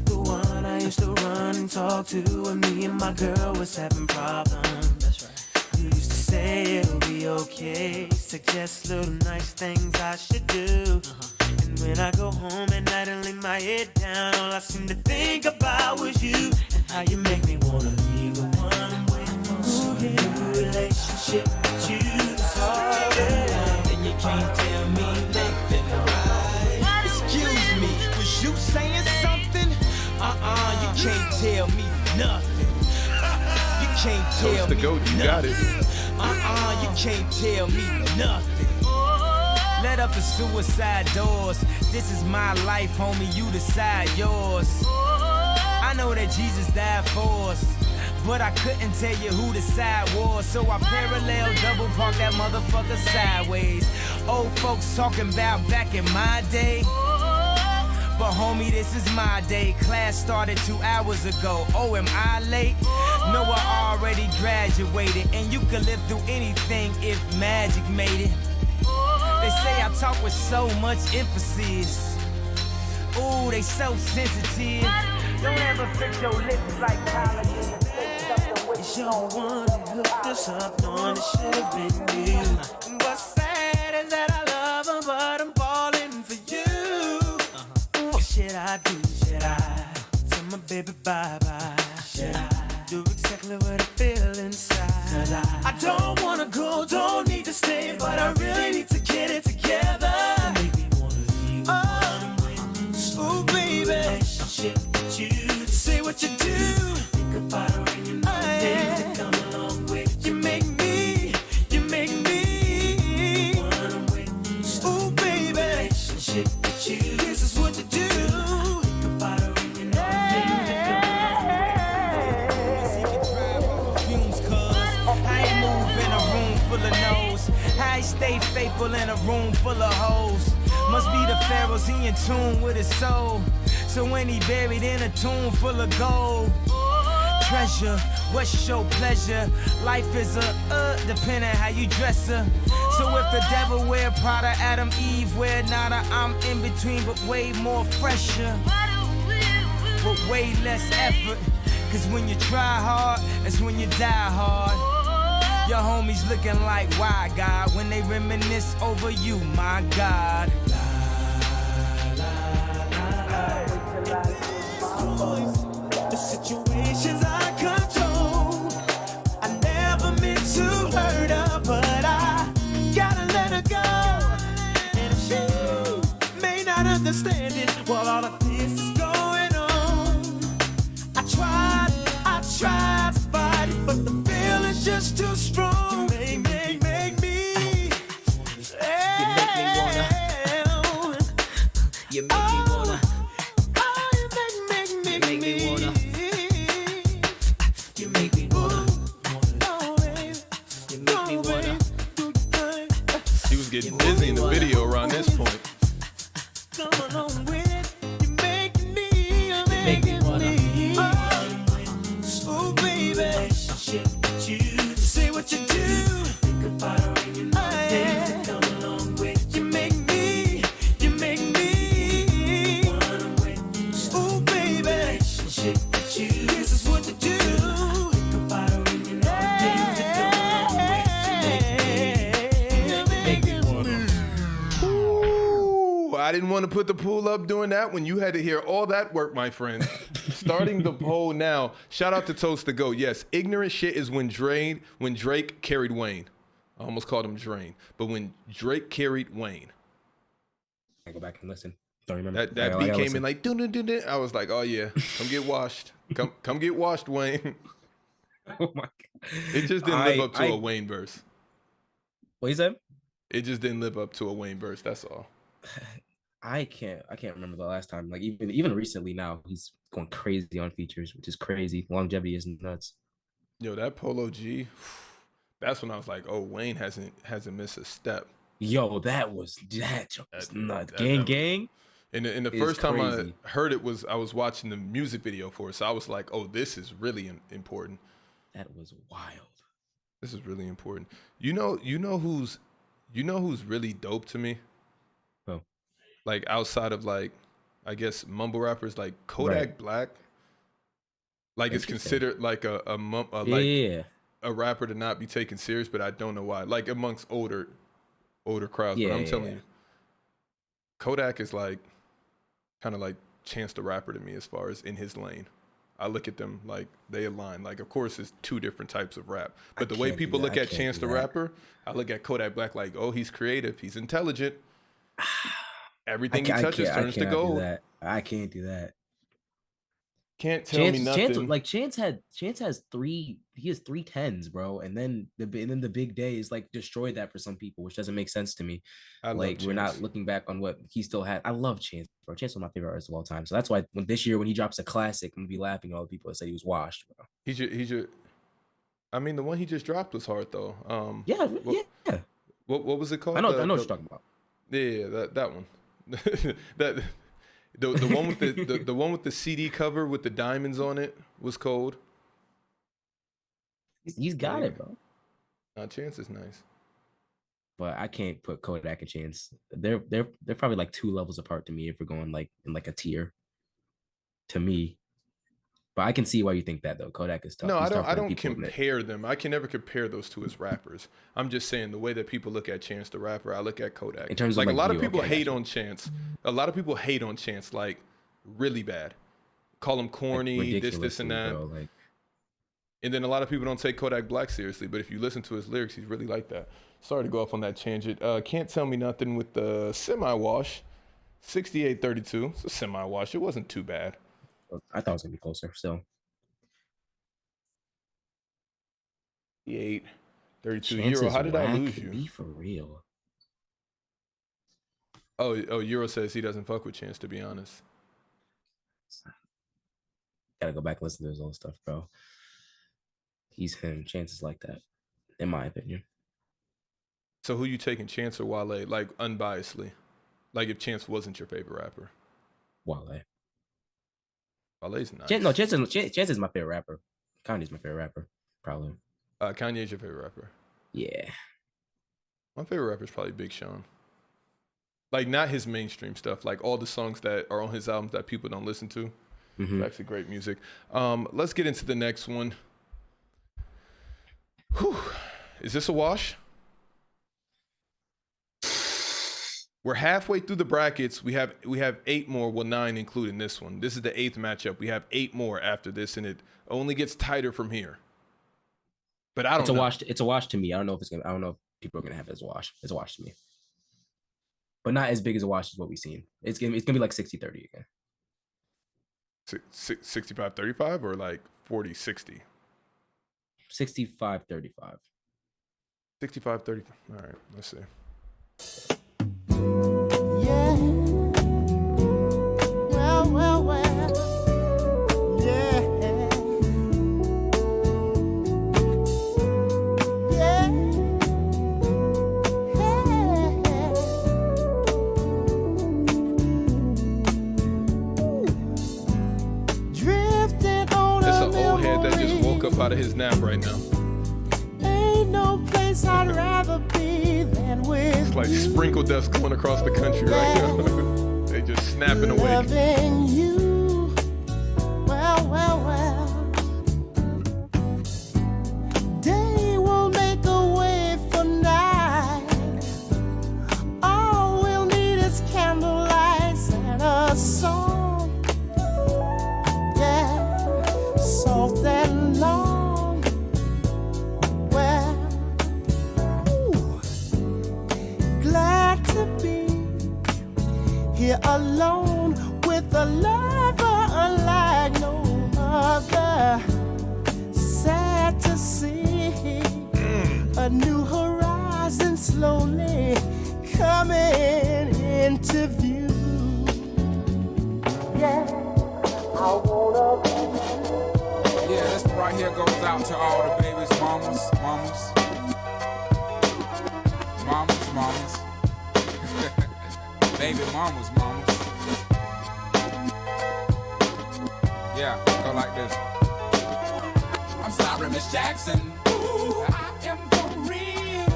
the one I used to run and talk to when me and my girl was having problems. That's right. You used to say it'll be okay, suggest little nice things I should do. And when I go home at night and lay my head down, all I seem to think about was you and how you make me wanna leave the one I'm with. So a new relationship with you is hard, and you can't tell me nothing. Excuse me, was you saying something? You can't tell me nothing. You can't tell me nothing. You got it. You can't tell me nothing. Let up the suicide doors. This is my life, homie, you decide yours. I know that Jesus died for us, but I couldn't tell you who the side was, so I parallel double park that motherfucker sideways. Old folks talking about back in my day, but homie, this is my day. Class started 2 hours ago. Oh, am I late? No, I already graduated, and you could live through anything if magic made it. They say I talk with so much emphasis. Ooh, they so sensitive. Don't ever fix your lips like collagen. It's your one that hooked us up, knowing it should have been you. And what's sad is that I love him, but I'm falling for you. What should I do? Should I tell my baby bye-bye? Should I do exactly what I feel inside? I don't wanna go, don't need to stay, but I really need to get it together. Make me wanna leave. Oh, baby, say what you do. Think about it when you know things that come along with you. Make me wanna wait. Oh, baby, this is what you do. Think about it when you know things that come along with you. See you drive over fumes, cuz I ain't move in a room full of no's. I stay faithful in a room full of hoes. Must be the pharaohs, he in tune with his soul. So when he buried in a tomb full of gold. Treasure, what's your pleasure? Life is depending how you dress her. So if the devil wear Prada, Adam, Eve wear nada, I'm in between but way more fresher. But way less effort. Cause when you try hard, that's when you die hard. Your homies looking like, why God? When they reminisce over you, my God. The situations I control, I never meant to hurt her, but I gotta let her go. And she may not understand it while all of this is going on. I tried to fight it, but the feeling's just too strong. Make me. You make me wanna. You make me wanna. Getting busy in the video around this point. Come along with it. You make me wanna. Oh, baby. Say what you do. Think about it when you know things that come along with you. Make me wanna wait. Oh, baby. This is what you do. Think about it when you know things that come along with you. I didn't want to put the pool up doing that when you had to hear all that work, my friend. Starting the poll now. Shout out to Toast to Go. Yes, ignorant shit is when Drake carried Wayne. I almost called him Drain. But when Drake carried Wayne. I go back and listen. Don't remember. That beat came in like dun. I was like, oh yeah, come get washed. Come get washed, Wayne. Oh my god. It just didn't live up to a Wayne verse. What you said? It just didn't live up to a Wayne verse. That's all. I can't remember the last time. Like even recently now, he's going crazy on features, which is crazy. Longevity is nuts. Yo, that Polo G, that's when I was like, oh, Wayne hasn't missed a step. Yo, that was nuts. Gang. And the first time I heard it I was watching the music video for it, so I was like, oh, this is really important. That was wild. This is really important. You know who's really dope to me? Oh. Like outside of like, I guess mumble rappers, like Kodak Black. Like it's considered like a rapper to not be taken serious, but I don't know why. Like amongst older crowds, but I'm telling you, Kodak is like kind of like Chance the Rapper to me as far as in his lane. I look at them like they align. Like, of course, it's two different types of rap. But the way people look at Chance the Rapper, I look at Kodak Black like, oh, he's creative. He's intelligent. Everything he touches turns to gold. I can't do that. Can't tell me nothing. Chance has three 10s, bro. And then the big day is like destroyed that for some people, which doesn't make sense to me. We're not looking back on what he still had. I love Chance, bro. Chance was my favorite artist of all time. So that's why when he drops a classic, I'm gonna be laughing at all the people that said he was washed, bro. I mean, the one he just dropped was hard though. Yeah. What was it called? I know what you're talking about. Yeah, that one. The one with the one with the CD cover with the diamonds on it was cold. He's got it, bro. Chance is nice, but I can't put Kodak and Chance. They're probably like 2 levels apart to me if we're going like in like a tier. To me, but I can see why you think that though. Kodak is tough. No, I don't compare them. I can never compare those two as rappers. I'm just saying the way that people look at Chance the Rapper, I look at Kodak. In terms of like a lot of people hate on Chance. A lot of people hate on Chance like really bad. Call him corny, like this and that. Bro, like... And then a lot of people don't take Kodak Black seriously, but if you listen to his lyrics, he's really like that. Sorry to go off on that tangent. Can't Tell Me Nothing with the semi-wash. 68-32. It's a semi-wash. It wasn't too bad. I thought it was gonna be closer still. 38, 32. Euro, how did I lose you? Be for real. Oh, Euro says he doesn't fuck with Chance, to be honest. Gotta go back and listen to his old stuff, bro. He's him. Chance is like that, in my opinion. So who you taking, Chance or Wale? Like unbiasedly, like if Chance wasn't your favorite rapper. Wale. Wale's nice. Chance is my favorite rapper. Kanye's my favorite rapper, probably. Kanye's your favorite rapper? Yeah. My favorite rapper is probably Big Sean. Like not his mainstream stuff, like all the songs that are on his albums that people don't listen to. Mm-hmm. It's actually great music. Let's get into the next one. Whew. Is this a wash? We're halfway through the brackets. We have 8 more, well 9 including this one. This is the 8th matchup. We have 8 more after this, and it only gets tighter from here. But I don't know. It's a wash to me. I don't know if people are gonna have it as a wash. It's a wash to me. But not as big as a wash as what we've seen. It's gonna be like 60-30 again. 65-35 or like 40-60? 65-35. 65-35. All right, let's see. Yeah. Well. Yeah. Yeah. Drifting on. It's an old head that just woke up out of his nap right now. Ain't no place I'd rather be than with. It's like sprinkle dust going across the country right now. They just snapping awake. Loving you. Well. Day will make a way for night. All we'll need is candlelight and a song. Yeah, soft and long. Well, glad to be here alone with a lover unlike no other. Sad to see a new horizon slowly coming into view. Yeah, I wanna be. Yeah, this one right here goes out to all the babies, mamas. Baby mamas. Yeah, go like this. I'm sorry, Miss Jackson. Ooh, I am for real.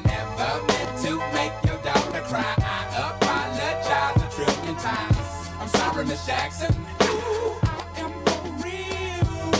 Never meant to make your daughter cry. I apologize a trillion times. I'm sorry, Miss Jackson. Ooh, I am for real.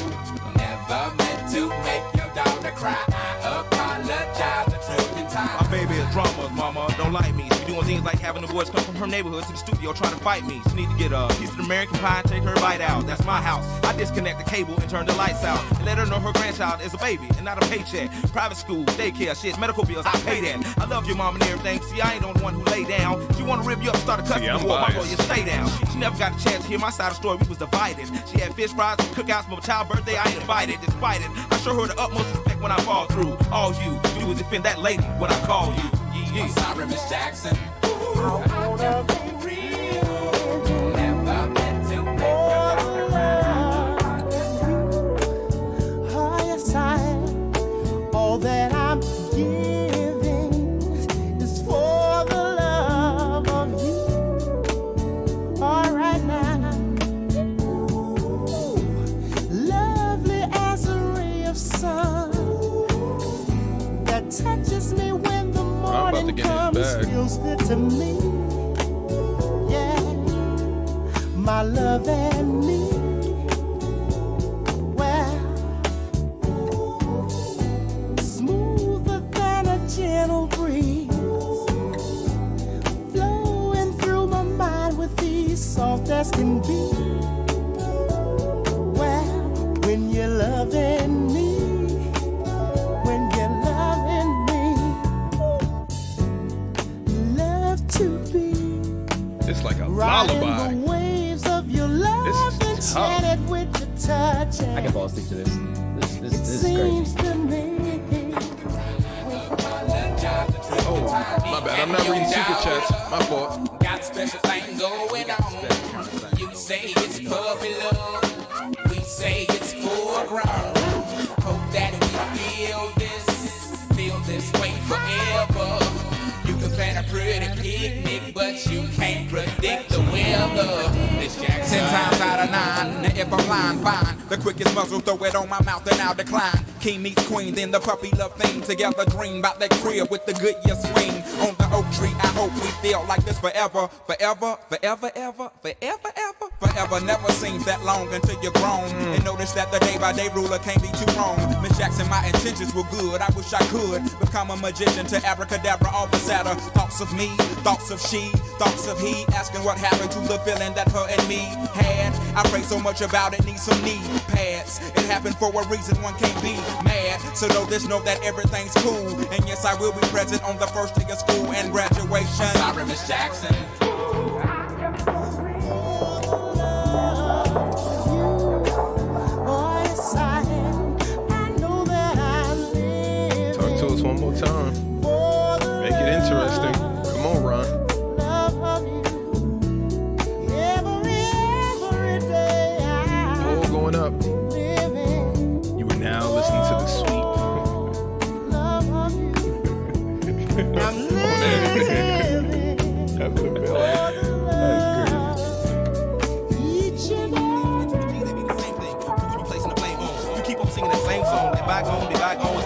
Never meant to make your daughter cry. I apologize a trillion times. My baby is drama, mama. Don't like me. She doing things like having the boys come from her neighborhood to the studio trying to fight me. She need to get a piece of American pie and take her bite out. That's my house. I disconnect the cable and turn the lights out and let her know her grandchild is a baby and not a paycheck. Private school, daycare, shit, medical bills, I pay that. I love your mom and everything. See, I ain't the one who lay down. She wanna rip you up, start a custody war. My boy, you stay down. She never got a chance to hear my side of the story. We was divided. She had fish fries, cookouts for my child's birthday. I ain't invited, despite it. I show her the utmost respect when I fall through. All you do is defend that lady when I call you. I'm sorry, Miss Jackson. Ooh, I am for real. Never meant to make your daughter cry. Oh, yes, I am. All that I'm giving is for the love of you. All right now. Lovely as a ray of sun that touches me when the morning comes, feels good to me. Yeah, my love and me. Well, smoother than a gentle breeze, flowing through my mind with ease, soft as can be. Well, when you're loving me, it's like a lullaby. The waves of your love enchanted with your touch. I can fall asleep to this. This is crazy. Oh, my bad. I'm not reading super chats. My fault. Got a special thing going on. You say it's puppy love. We say it's full grown. Hope that we feel this way forever. You can plan a pretty picnic, but you can't predict the weather. Miss Jackson. 10 times out of 9, now if I'm lying, fine. The quickest muzzle, throw it on my mouth and I'll decline. King meets queen, then the puppy love thing. Together dream about that crib with the good year swing. On the oak tree, I hope we feel like this forever. Forever, forever, ever, forever, ever. Forever never seems that long until you're grown. And notice that the day-by-day ruler can't be too wrong. Miss Jackson, my intentions were good. I wish I could become a magician to abracadabra all the sadder. Thoughts of me, thoughts of she, thoughts of he. Asking what happened to the feeling that her and me had. I pray so much about it, need some knee pads. It happened for a reason, one can't be mad. So know that everything's cool. And yes, I will be present on the first day of school and graduation. I'm sorry, Miss Jackson. Talk to us one more time. Make it interesting. Come on, Ron. All going up. You are now listening to the sweet.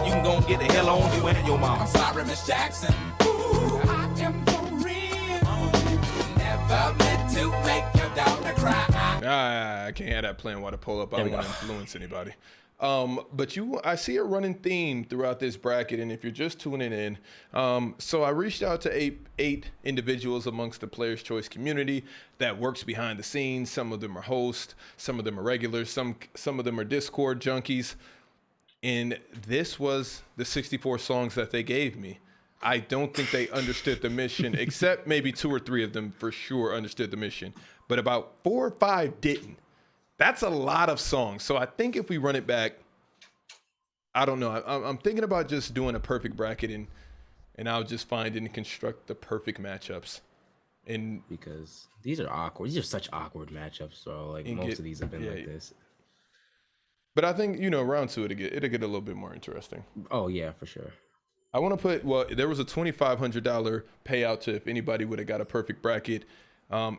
You can go and get the hell on you and your mom. I'm sorry, Miss Jackson. Ooh, I am for real. Never meant to make your daughter cry. I can't have that playing while the pull up. I don't want to influence anybody. But I see a running theme throughout this bracket, and if you're just tuning in, so I reached out to eight individuals amongst the Players' Choice community that works behind the scenes. Some of them are hosts, some of them are regulars, some of them are Discord junkies. And this was the 64 songs that they gave me. I don't think they understood the mission, except maybe 2 or 3 of them for sure understood the mission. But about 4 or 5 didn't. That's a lot of songs. So I think if we run it back, I don't know. I'm thinking about just doing a perfect bracket and I'll just find and construct the perfect matchups. And because these are awkward. These are such awkward matchups. So like most of these have been like this. But I think, you know, round 2 it'll get a little bit more interesting. Oh yeah, for sure. I want to put, well, there was a $2,500 payout to if anybody would have got a perfect bracket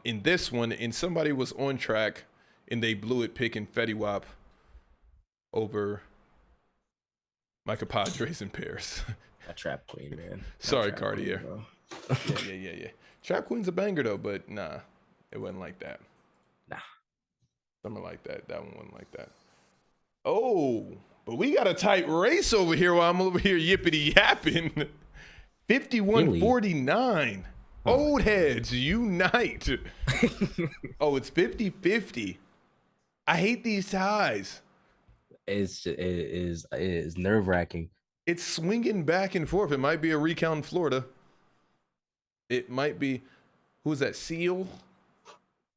in this one, and somebody was on track and they blew it picking Fetty Wap over my compadres in Paris. A Trap Queen, man. Sorry, Cartier. Yeah. Trap Queen's a banger though, but nah, it wasn't like that. Nah. Something like that. That one wasn't like that. Oh, but we got a tight race over here while I'm over here yippity yapping. 51-49. Old heads unite. Oh, it's 50-50. I hate these ties. It is nerve-wracking. It's swinging back and forth. It might be a recount in Florida. It might be, who's that, Seal?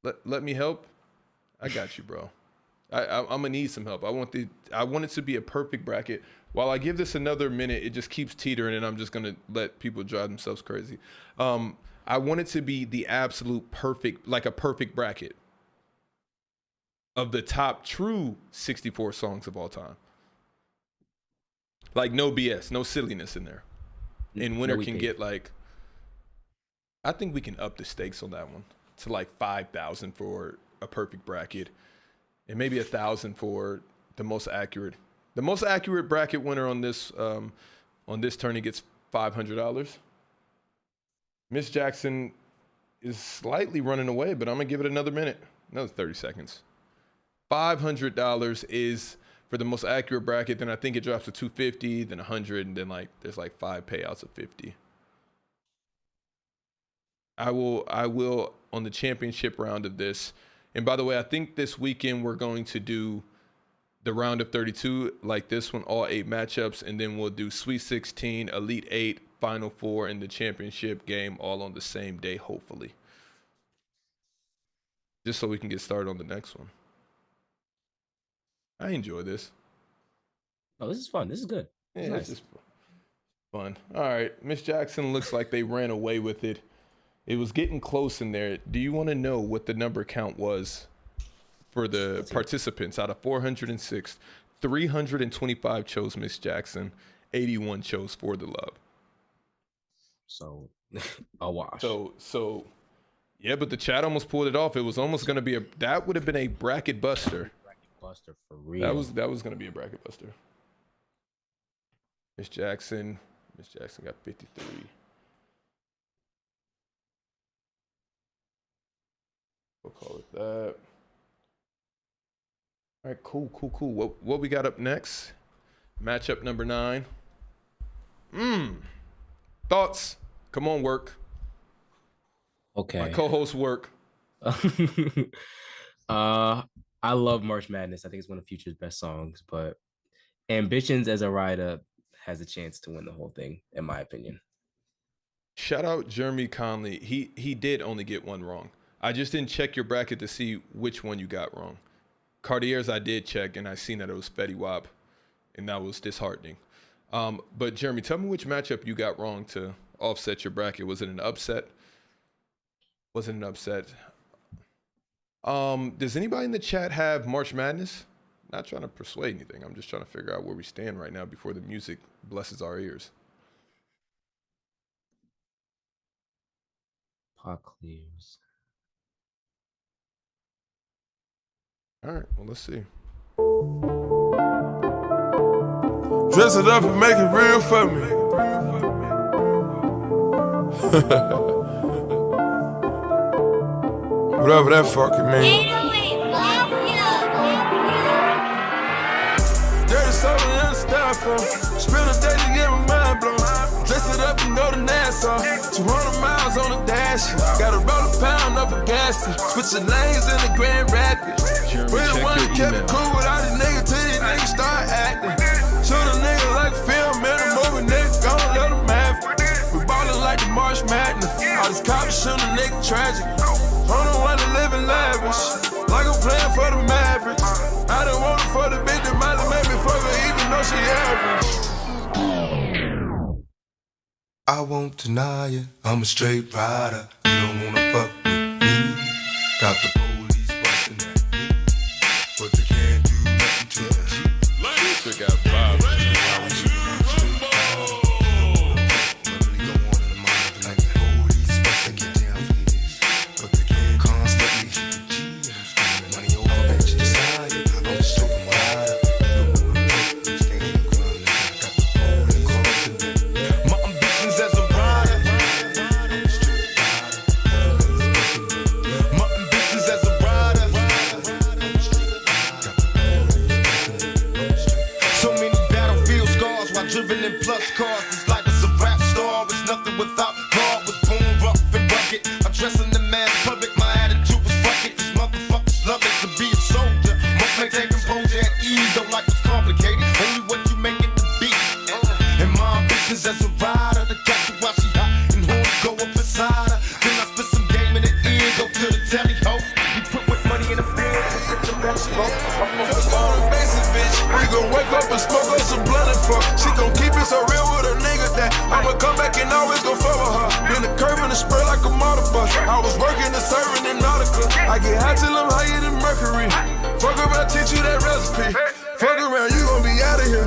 Let me help. I got you, bro. I'm gonna need some help. I want it to be a perfect bracket. While I give this another minute, it just keeps teetering, and I'm just gonna let people drive themselves crazy. I want it to be the absolute perfect, like a perfect bracket of the top true 64 songs of all time. Like no BS, no silliness in there. And winner can get like, I think we can up the stakes on that one to like 5,000 for a perfect bracket. And maybe 1,000 for the most accurate. The most accurate bracket winner on this tourney gets $500. Miss Jackson is slightly running away, but I'm gonna give it another minute, another 30 seconds. $500 is for the most accurate bracket. Then I think it drops to $250, then $100, and then like there's like 5 payouts of $50. I will on the championship round of this. And by the way, I think this weekend we're going to do the round of 32 like this one, all 8 matchups, and then we'll do Sweet 16, Elite 8, Final 4, and the championship game all on the same day, hopefully. Just so we can get started on the next one. I enjoy this. Oh, this is fun. This is good. Yeah, nice. It's just fun. All right, Miss Jackson looks like they ran away with it. It was getting close in there. Do you want to know what the number count was for the participants? Out of 406, 325 chose Miss Jackson, 81 chose For the Love. So, a wash. So, yeah, but the chat almost pulled it off. It was almost going to be that would have been a bracket buster. Bracket buster for real. That was going to be a bracket buster. Miss Jackson got 53. We'll call it that. All right, cool. What we got up next? Matchup number 9. Thoughts? Come on, work. Okay. My co-host work. I love March Madness. I think it's one of Future's best songs, but Ambitions as a rider has a chance to win the whole thing, in my opinion. Shout out Jeremy Conley. He did only get one wrong. I just didn't check your bracket to see which one you got wrong. Cartier's I did check, and I seen that it was Fetty Wap, and that was disheartening. But Jeremy, tell me which matchup you got wrong to offset your bracket. Was it an upset? Was it an upset? Does anybody in the chat have March Madness? Not trying to persuade anything. I'm just trying to figure out where we stand right now before the music blesses our ears. Pot clears. All right, well, let's see. Dress it up and make it real for me. Whatever that fucking means. Dirty soda and styrofoam. Spend a day to get my mind blown. Dress it up and go to Nassau. 200 miles on the dash. Gotta roll a pound up a gas. Switching lanes in the Grand Rapids. Real one kept it cool without these niggas till these niggas start acting. Shoot a nigga like film in a movie, nigga gon' let him have it. We this cops shoot a nigga tragic. I'm the one that living lavish, like I'm playing for the Mavericks. I done want her for the bitch that might have made me fuck her even though she average. I won't deny it, I'm a straight rider. You don't wanna fuck with me. Got the police bustin' at me, but they can't do nothing to me. Still got vibes. Plus cars, this life is a rap star. It's nothing without God. Was born rough and rugged. I'm dressing the man public. My attitude was fuck it. These motherfuckers love it to be a soldier. Most may take composure at ease. Don't like it's complicated. Only what you make it to be. And my ambitions as a rider. The catch her while she hot and horny go up inside her. Then I spit some game in the ear. Go to the telly ho. We put with money in the field. It's the best smoke. Fuck all the basic bitch. We gon' wake up and smoke us some blunt and fuck. She gon' keep it so real with a nigga that I'ma come back and always gon' fuck with her. Been the curve and the spur like a motor bus. I was working and serving in Nautica. I get high till I'm higher than Mercury. Fuck around, teach you that recipe. Fuck around, you gon' be out of here.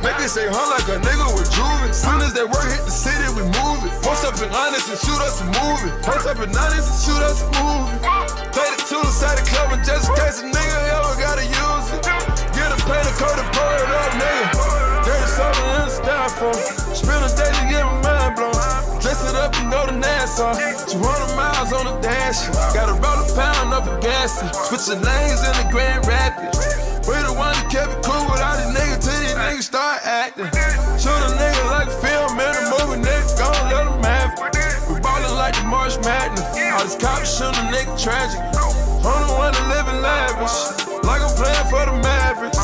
Make it say huh like a nigga with juvie. Soon as that work hit the city, we move it. Post up in honest and shoot us a movie. Post up in honest and shoot us a movie. Play the tune inside the club and just in case a nigga ever gotta use it. Get a paint a coat and pour it up, nigga. Dirty something in the styrofoam. Spend a day to get my mind blown. Dress it up and go to Nassau. 200 miles on the dash. Gotta roll a pound up a gas. Switching lanes in the Grand Rapids. We the one that kept it cool without these niggas till these niggas start acting. Shoot a nigga like a film in a movie, nigga, gon' let them have it. We ballin' like the March Madness. All these cops shoot a nigga tragic. I'm the one that living lavish, like I'm playing for the Mavericks.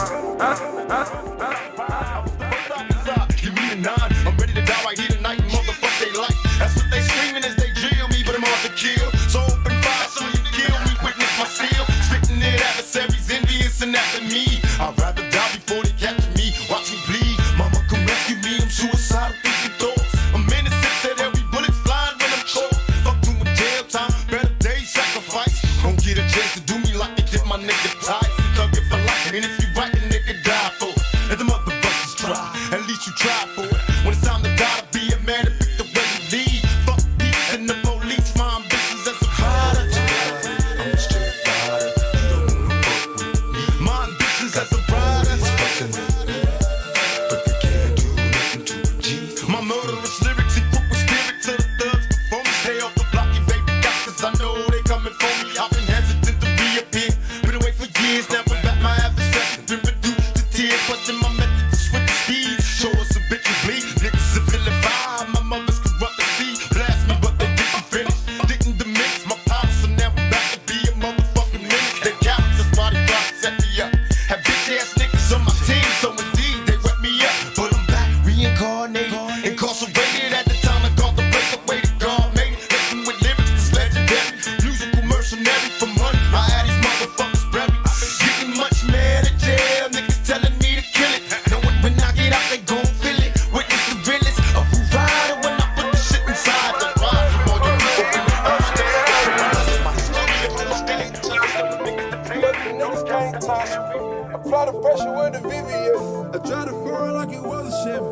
Give me the nine, I'm ready to die right here tonight, motherfuck they like. That's what they screaming as they drill me, but I'm hard to kill. So open fire, so you kill me, witness my steel. Spitting it adversaries, envious and after me. I'd rather die before they capture me, watch me bleed. Mama come rescue me, I'm suicidal, thinking thoughts. I'm innocent, said every bullet's flying when I'm caught. Fuck doing jail time, better days sacrifice. Don't get a chance to do me like they did my nigga Ty. Thug it for life, and if you right, the nigga die for it. Let the motherfuckers try, at least you try for it. When it's time to die, to be a man to pick the way you lead. Fuck peace and the police, my ambitions as a rider. I'm a straight rider, you don't wanna fuck with me. My ambitions as a rider, but they can't do nothing to a G. My murderous lyrics equip with spirit to the thugs before me. Stay off the block, you baby got, cause I know they coming for me. I've been hesitant to reappear, been away for years, never back my adversary. Been reduced to tears, busting my method to switch the speed. Show us a bitch and bleed, niggas are feeling vibe. My mother's corrupt and see, blast me but they didn't finish. Didn't diminish my power, so now I'm back to be a motherfucking menace. They cowards, that's why they try to set me up. Have bitch ass niggas on my team, so indeed they wet me up. But I'm back, reincarnated, incarcerated at the time I called the place the way to God made it. Listen with lyrics that's legendary, musical mercenary for money. I had these motherfuckers buried, getting much mad at jail. Niggas telling me to kill it, knowing when I get out they gon' feel it. Witness the realest of who rider when I put the shit inside the ride. From all your people in the earth, my story of my feelings. Niggas can't touch me. Apply the pressure with the VVS. I try to furrow like it was a Chevy.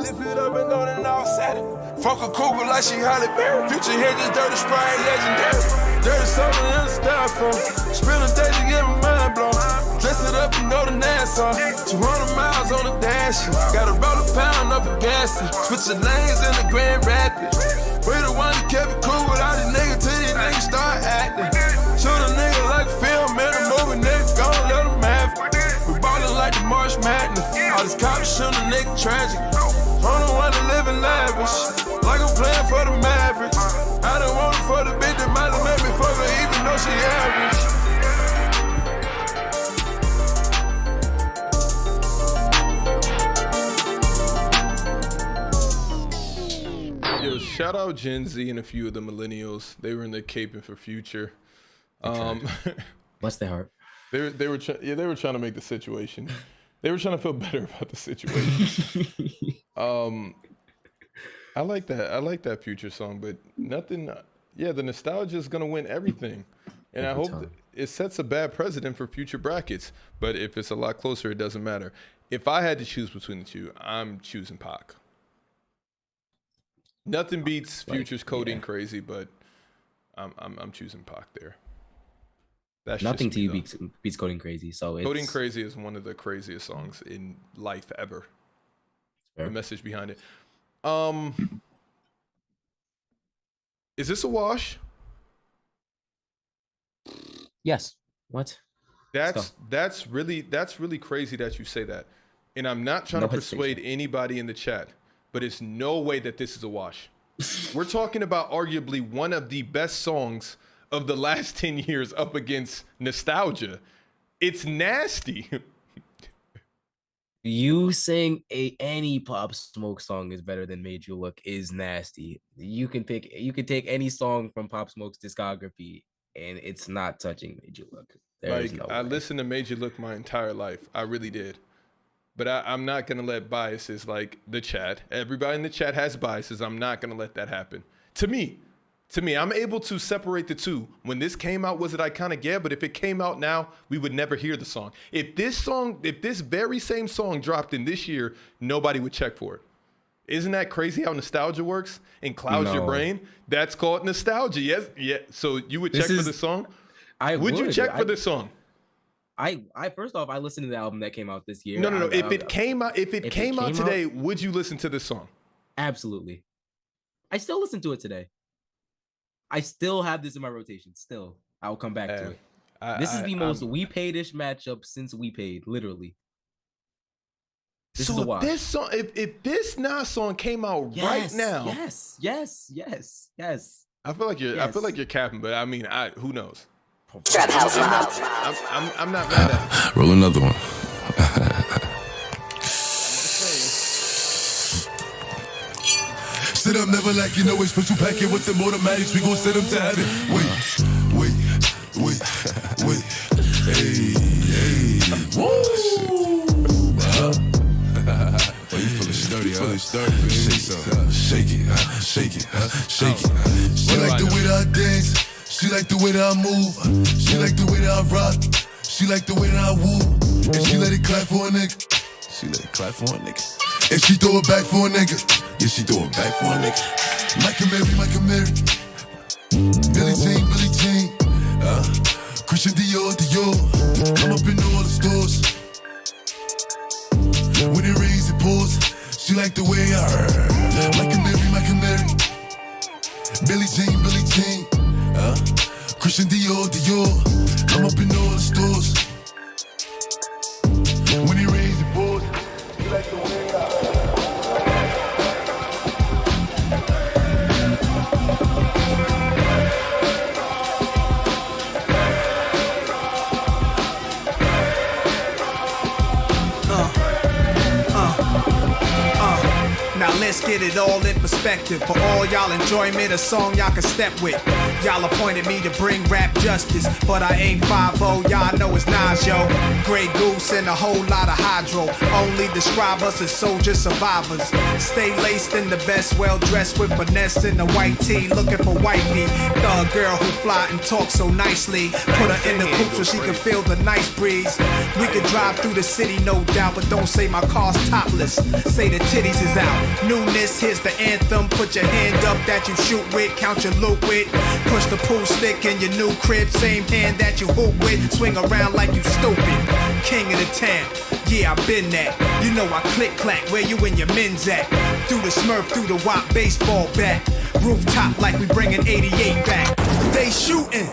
Lift it up and go to North Saturday. Fuck a cougar like she Halle Berry. Future hinges, dirty spray, legendary. Dirty something in the styrofoam. Spend a day to get my mind blown. Dress it up and go to Nassau. 200 miles on the dash. Gotta roll a pound up a gas. Switching lanes in the Grand Rapids. We the one that kept it cool without these niggas till these niggas start acting. Shoot a nigga like a film in a movie, nigga, gon' let them have it. We ballin' like the March Madness. All these cops shoot a nigga tragic. I'm the one that living lavish, like I'm playing for the Mavericks. I done want her for the bitch that might have made me fuck her even though she average. Yo, shout out Gen Z and a few of the millennials. They were in there caping for Future. Bless their heart. They were trying to make the situation. They were trying to feel better about the situation. I like that Future song, but nothing. Yeah, the nostalgia is gonna win everything, and I hope it sets a bad precedent for future brackets. But if it's a lot closer, it doesn't matter. If I had to choose between the two, I'm choosing Pac. Nothing beats Future's Coding Crazy, but I'm choosing Pac there. That's nothing to you beats Coding Crazy. So it's... Coding Crazy is one of the craziest songs in life ever. Fair. The message behind it. Is this a wash? Yes. What? That's really crazy that you say that. And I'm not trying to persuade anybody in the chat, but it's no way that this is a wash. We're talking about arguably one of the best songs of the last 10 years up against Nostalgia. It's nasty. You saying any Pop Smoke song is better than Made You Look is nasty. You can take any song from Pop Smoke's discography and it's not touching Made You Look. I listened to Made You Look my entire life. I really did. But I'm not going to let biases like the chat. Everybody in the chat has biases. I'm not going to let that happen. To me, I'm able to separate the two. When this came out, was it iconic? Yeah, but if it came out now, we would never hear the song. If this very same song dropped in this year, nobody would check for it. Isn't that crazy how nostalgia works and clouds your brain? That's called nostalgia. Yes, yeah. So you would check for the song? Would you check for this song? I first off, I listened to the album that came out this year. No. If it came out today, would you listen to this song? Absolutely. I still listen to it today. I still have this in my rotation. Still, I'll come back to it. This is the most We Paid-ish matchup since We Paid, literally. This is a watch. If this Nas song came out right now, yes. I feel like you're capping, but I mean, who knows? Trap House I'm not mad at it. Roll another one. Sit up, never like you know it's special packet with the automatics. We gon' send them to heaven. Wait. Hey. Woo. Oh, you feeling sturdy, Shake it. She like the way that I dance. She like the way that I move. She like the way that I rock. She like the way that I woo. And she let it clap for a nigga. And she throw it back for a nigga. Yeah, she throw it back for a nigga. Mike and Mary. Billie Jean. Christian Dior. Come up in all the stores. When it rains, it pours. She like the way I heard. Mike and Mary. Billie Jean. Christian Dior. Come up in all the stores. When it rains, it pours. She like the way I heard. Now let's get it all in perspective. For all y'all enjoyment, a song y'all can step with. Y'all appointed me to bring rap justice, but I ain't 5-0, y'all know it's Nas, yo. Grey Goose and a whole lot of hydro. Only describe us as soldier survivors. Stay laced in the best, well dressed with finesse in the white tee, looking for wifey. Thug girl who fly and talk so nicely. Put her in the coupe so she can feel the nice breeze. We could drive through the city, no doubt, but don't say my car's topless. Say the titties is out. Newness, here's the anthem. Put your hand up that you shoot with, count your loot with. Push the pool stick in your new crib, same hand that you hoop with. Swing around like you stupid. King of the town, yeah, I been that. You know I click clack, where you and your men's at? Through the Smurf, through the WAP baseball bat. Rooftop like we bringing 88 back. They shooting.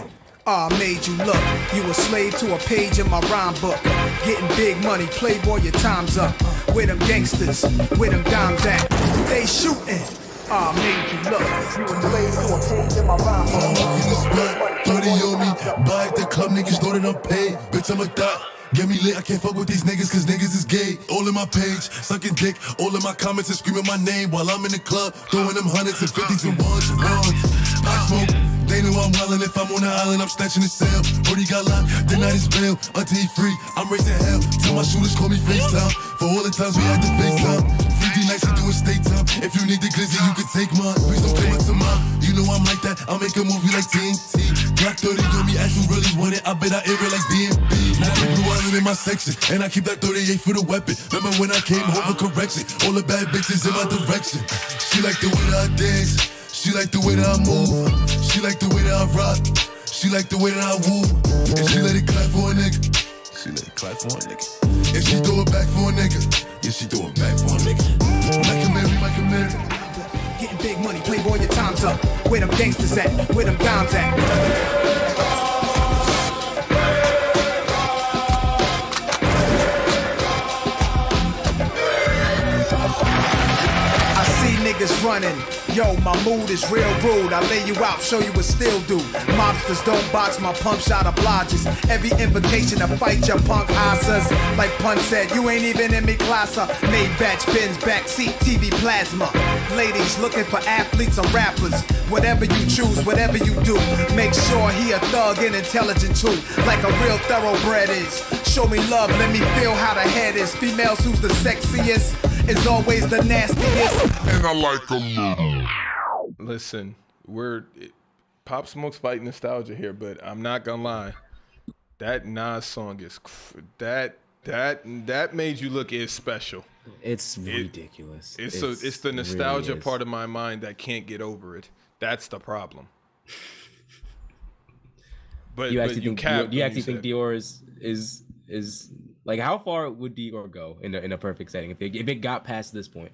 I made you look. You a slave to a page in my rhyme book. Getting big money, playboy, your time's up. Where them gangsters, where them dimes at? They shooting. Made you look. You was laid to a page in my rhyme. I'm in the spot, 30 on me. Buy at the club, niggas know that I'm paid. Bitch, I'm a thot. Get me lit, I can't fuck with these niggas cause niggas is gay. All in my page, sucking dick, all in my comments and screaming my name while I'm in the club, throwing them hundreds and fifties and ones. I smoke, they know I'm wildin'. If I'm on the island, I'm snatching the cell. Brody got locked, then I just bail. Until he free, I'm raising hell. Tell my shooters call me FaceTime. For all the times we had to FaceTime. 3D nights to do a state time. If you need the glizzy, you can take mine. Please don't claim it to mine. You know I'm like that, I'll make a movie like TNT. Black 30 on me, as you really want it. I bet I air it like BNB. Now they blue island in my section, and I keep that 38 for the weapon. Remember when I came home for correction? All the bad bitches in my direction. She like the way that I dance. She like the way that I move. She like the way that I rock. She like the way that I woo. And she let it clap for a nigga. She let it clap for a nigga. And she throw it back for a nigga. Yeah, she throw it back for a nigga. Like a Mary. Getting big money, playboy, your time's up. Where them gangsters at? Where them dimes at? Niggas running, yo, my mood is real rude. I lay you out, show you what still do. Mobsters don't box, my pump shot obliges. Every invitation to fight your punk asses. Like Pun said, you ain't even in me class. Made batch bins, backseat, TV plasma. Ladies looking for athletes or rappers. Whatever you choose, whatever you do, make sure he a thug and intelligent too. Like a real thoroughbred is. Show me love, let me feel how the head is. Females who's the sexiest is always the nastiest. And I like them. Listen, Pop Smoke's fighting nostalgia here, but I'm not gonna lie. That Nas song is that made you look is special. It's ridiculous. It's the nostalgia really part of my mind that can't get over it. That's the problem. But you actually think Dior is like, how far would Dior go in a perfect setting if it got past this point?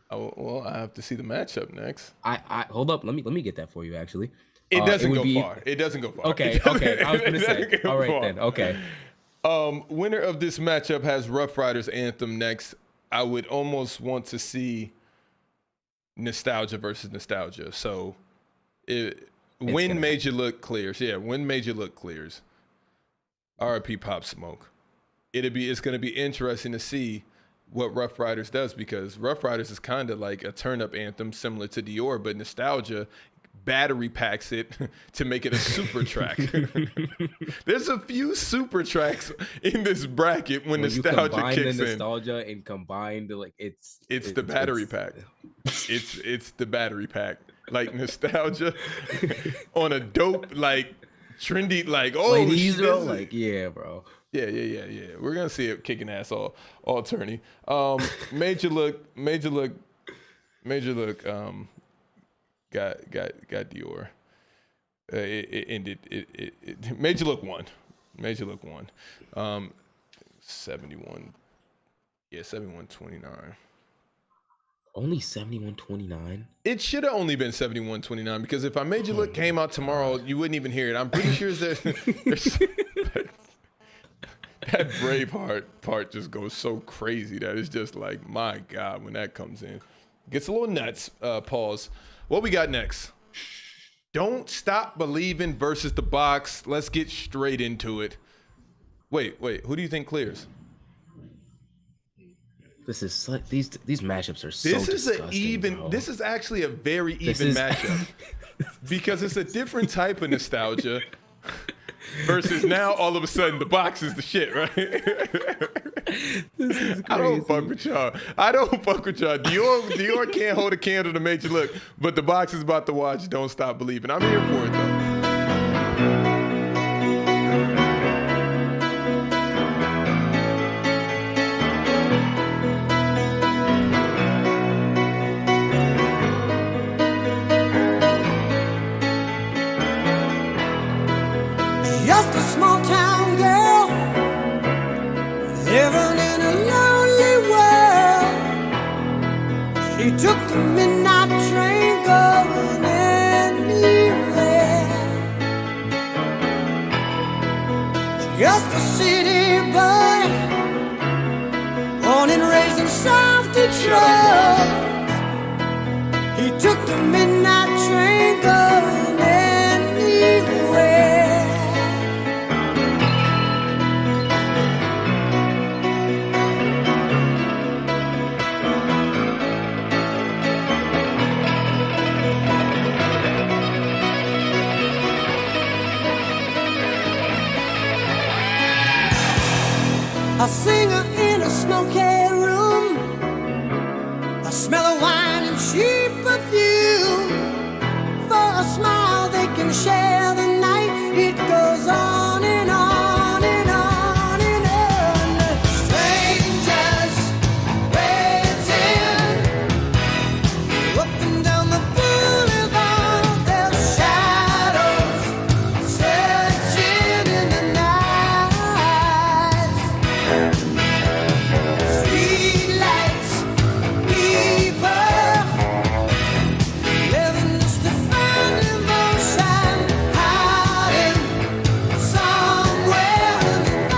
Oh, well, I have to see the matchup next. I hold up. Let me get that for you. Actually, it doesn't go far. It doesn't go far. Okay. I was gonna say. All right then. Okay. Winner of this matchup has Rough Riders Anthem next. I would almost want to see nostalgia versus nostalgia. So, when Made You Look clears. Yeah, when Made You Look clears. R.I.P. Pop Smoke. It's gonna be interesting to see what Rough Riders does, because Rough Riders is kind of like a turn-up anthem similar to Dior, but nostalgia battery packs it to make it a super track. There's a few super tracks in this bracket when nostalgia kicks in. Nostalgia and combine the it's the battery pack. It's the battery pack. Like nostalgia on a dope, like trendy, like ladies, bro. Like, yeah, bro. Yeah. We're gonna see it kicking ass all tourney. Made You Look. Got Dior. It ended. It Made You Look won. 71. Yeah, 71-29. Only 71-29. It should have only been 71-29, because if I Made You Look came out tomorrow, you wouldn't even hear it. I'm pretty sure there's that Braveheart part just goes so crazy that it's just like, my God, when that comes in. Gets a little nuts. Pause. What we got next? Don't Stop Believing versus The Box. Let's get straight into it. Wait. Who do you think clears? This is these matchups are so disgusting. This is actually a very even matchup because it's a different type of nostalgia versus now all of a sudden The Box is the shit, right? This is crazy. I don't fuck with y'all. Dior can't hold a candle to Made You Look, but The Box is about to watch Don't Stop Believing. I'm here for it though. Just a small town girl living in a lonely world. She took the midnight train going anywhere. Just a city boy, born and raised in South Detroit. A singer in a smoky room, a smell of wine and cheap perfume. For a smile they can share the night. It goes on and on and on and on. Strangers waiting up and down the boulevard. Their shadows searching in the night. Street lights, people living just to find emotion, hiding somewhere in the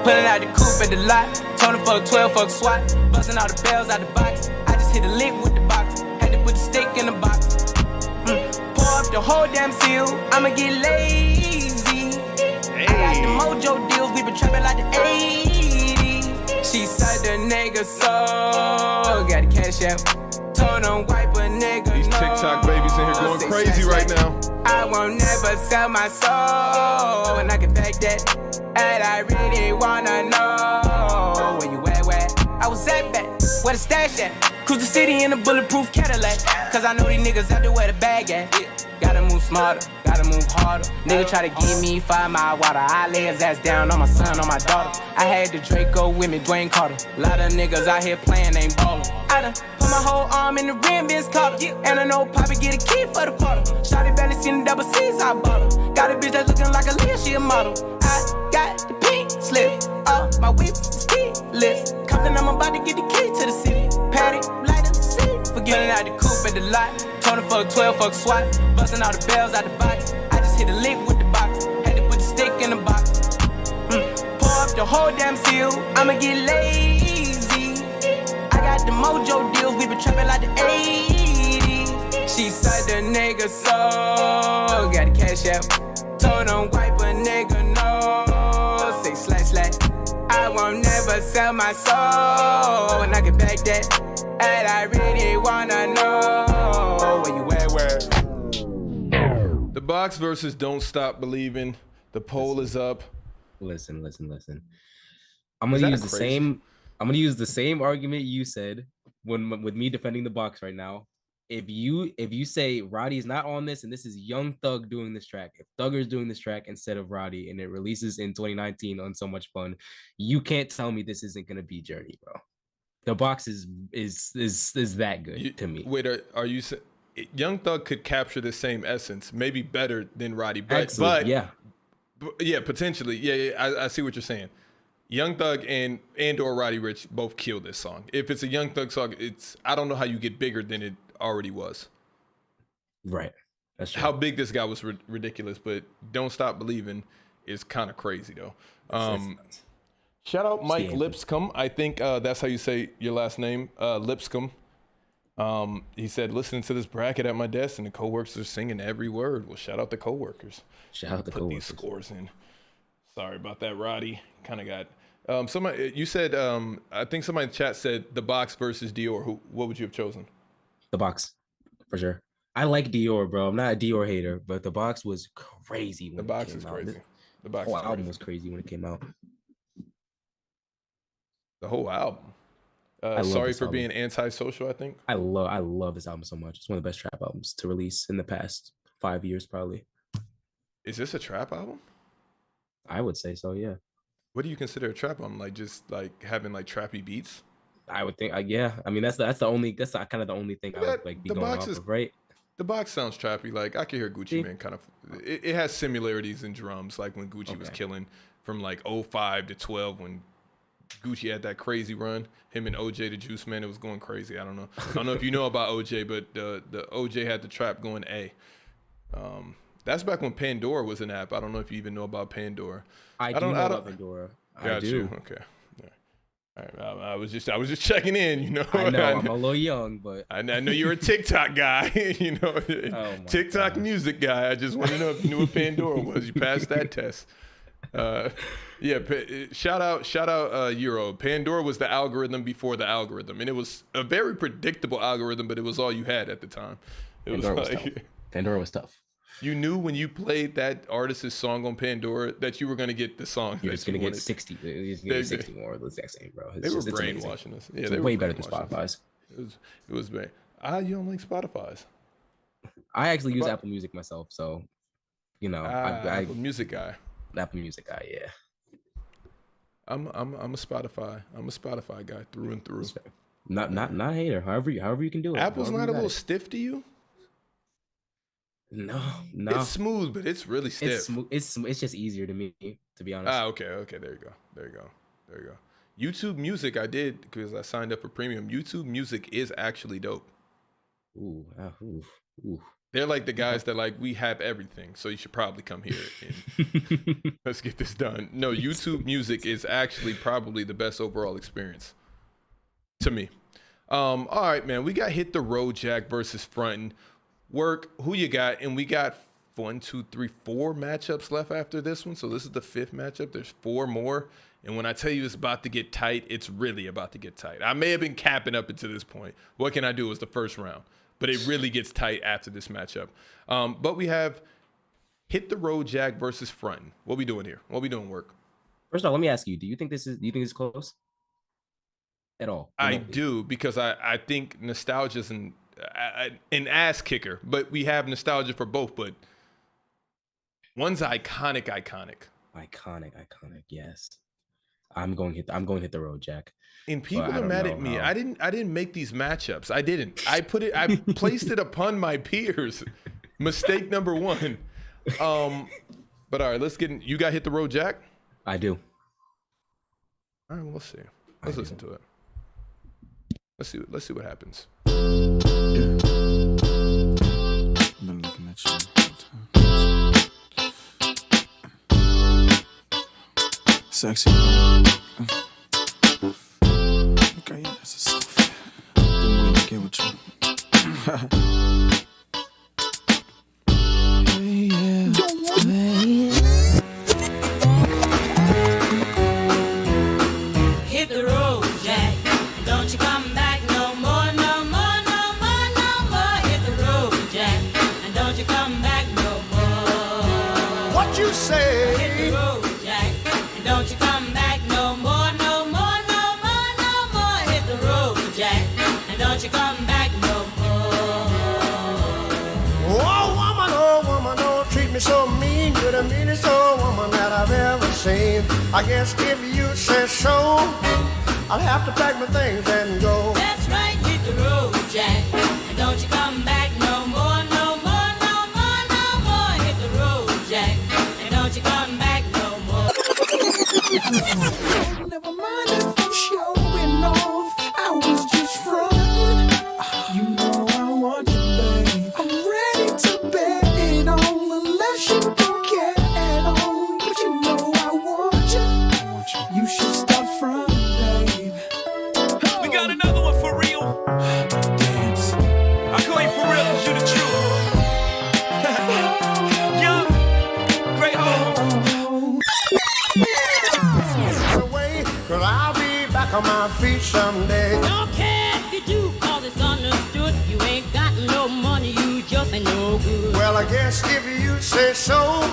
Pulling out the coupe at the lot. Tony fuck 12, fuck SWAT. Busting all the bells out the box. I just hit a lick with the box. Had to put the stick in the box. Pour up the whole damn seal. I'ma get lazy. I got the mojo deals. We been trapping like the 80s. She said the nigga so. Got the cash out. Told him wipe a nigga. These TikTok babies in here going crazy right now. I won't never sell my soul, and I can back that. And I really wanna know where you at, where? I was at back, where the stash at? Cruise the city in a bulletproof Cadillac. Cause I know these niggas out there where the bag at. Gotta move smarter, gotta move harder. Nigga try to give me 5 mile water. I lay his ass down on my son, on my daughter. I had the Draco with me, Dwayne Carter. A lot of niggas out here playing, ain't ballin'. I done put my whole arm in the rim, Vince Carter. And I know Poppy get a key for the quarter. Shawty barely seen the double C's, I bought her. Got a bitch that's looking like a Leah, she a model. I got the pink slip, my whip is keyless. Compton, I'm about to get the key to the city. Patty, light up the city. Forgetting out the coupe at the lot. Tony fuck 12, fuck SWAT. Busting all the bells out the box. I just hit a lick with the box. Had to put the stick in the box. Pour up the whole damn seal. I'ma get lazy. I got the mojo deals. We been trapping like the 80s. She said the nigga so. Got the cash out. Told him wipe a nigga no. Say slash. I won't never sell my soul, and I can back that. And I really wanna know where you at, where? The Box versus Don't Stop Believing. The poll is up. Listen. I'm gonna use the same. I'm gonna use the same argument you said when with me defending the Box right now. If you say Roddy is not on this and this is Young Thug doing this track, if Thugger's doing this track instead of Roddy and it releases in 2019 on So Much Fun, you can't tell me this isn't gonna be Journey, bro. The Box is that good to me. Wait, are you saying Young Thug could capture the same essence, maybe better than Roddy, but yeah, potentially, yeah. I see what you're saying. Young Thug and or Roddy Ricch both kill this song. If it's a Young Thug song, I don't know how you get bigger than it already was. Right. That's true. How big this guy was ridiculous, but Don't Stop Believing is kind of crazy though. Shout out Mike Lipscomb. I think that's how you say your last name, Lipscomb. He said, listening to this bracket at my desk and the coworkers are singing every word. Well, shout out the coworkers. Shout out the Put coworkers. These scores in. Sorry about that, Roddy. Kind of got somebody. You said I think somebody in the chat said The Box versus Dior. What would you have chosen? The Box, for sure. I like Dior, bro. I'm not a Dior hater, but The Box was crazy. The Box is crazy. The Box. The whole album was crazy when it came out. The whole album. Sorry for being antisocial, I think. I love this album so much. It's one of the best trap albums to release in the past 5 years, probably. Is this a trap album? I would say so, yeah. What do you consider a trap album? Like just like having like trappy beats? I would think, yeah. I mean, that's kind of the only thing I would like be going off of, right? The Box sounds trappy. Like I can hear Gucci Mane kind of. It has similarities in drums, like when Gucci was killing from like 05 to 12 when Gucci had that crazy run. Him and OJ the Juice Man, it was going crazy. I don't know if you know about OJ, but the OJ had the trap going A. That's back when Pandora was an app. I don't know if you even know about Pandora. I do know about Pandora. I do. Okay. All right. I was just checking in, you know. I know I'm a little young, but I know you're a TikTok guy, you know. TikTok music guy. I just want to know if you knew what Pandora was. You passed that test. Yeah, shout out Euro. Pandora was the algorithm before the algorithm, and it was a very predictable algorithm, but it was all you had at the time. Pandora was tough. You knew when you played that artist's song on Pandora that you were going to get the song. You're just going to get 60. You're going to get 60 more of the exact same, bro. They were brainwashing us. Yeah, it's they way were better than Spotify's. It was bad. You don't like Spotify's? I actually use Apple Music myself, so you know, Apple Music guy. Apple Music guy, yeah. I'm a Spotify guy through and through. Not a hater. However you can do it. Apple's not a little stiff to you? No. It's smooth, but it's really stiff. It's just easier to me, to be honest. Okay. There you go. YouTube Music, I did because I signed up for premium. YouTube Music is actually dope. Ooh. They're like the guys that like, we have everything, so you should probably come here and let's get this done. No, YouTube Music is actually probably the best overall experience to me. All right, man. We got Hit the Road Jack versus Frontin'. Work, who you got? And we got 4 matchups left after this one. So this is the 5th matchup. There's 4 more. And when I tell you it's about to get tight, it's really about to get tight. I may have been capping up until this point. What can I do? It was the first round. But it really gets tight after this matchup. But we have Hit the Road Jack versus Frontin'. What we doing here? What we doing, Work? First of all, let me ask you, do you think this is close? At all? I do, because I think nostalgia's an ass kicker, but we have nostalgia for both. But one's iconic. Iconic, yes. I'm going to hit the road, Jack. And people are mad at me. I didn't make these matchups. I didn't. I placed it upon my peers. Mistake number 1. But all right, let's get in. You got Hit the Road, Jack? I do. All right, well, let's see. Let's listen to it. Let's see what happens. I've been looking at you. Sexy. Okay, yeah, that's a selfie. Been waiting to get with you. Hey, yeah. Hit the road, Jack. Don't you come back no more, no more, no more, no more. Hit the road, Jack. And don't you come back no more. What you say? Hit the road, Jack. And don't you come back no more, no more, no more, no more. Hit the road, Jack. And don't you come back no more. Oh woman, don't treat me so mean. You're the meanest old woman that I've ever seen. I guess if you say so, I'll have to pack my things and go. That's right, hit the road, Jack. And don't you come back no more, no more, no more, no more. Hit the road, Jack. And don't you come back no more. Never mind if I'm showing off. I was just frontin'. You know I want you, babe. I'm ready to bet it all unless you don't care at all. But you know I want you. You should stop frontin'. We got another one for real. Dance. I call you for real because you the truth. Young, great home. Away, 'cause I'll be back on my feet someday. Don't care if you do, cause it's understood. You ain't got no money, you just ain't no good. Well, I guess if you say so,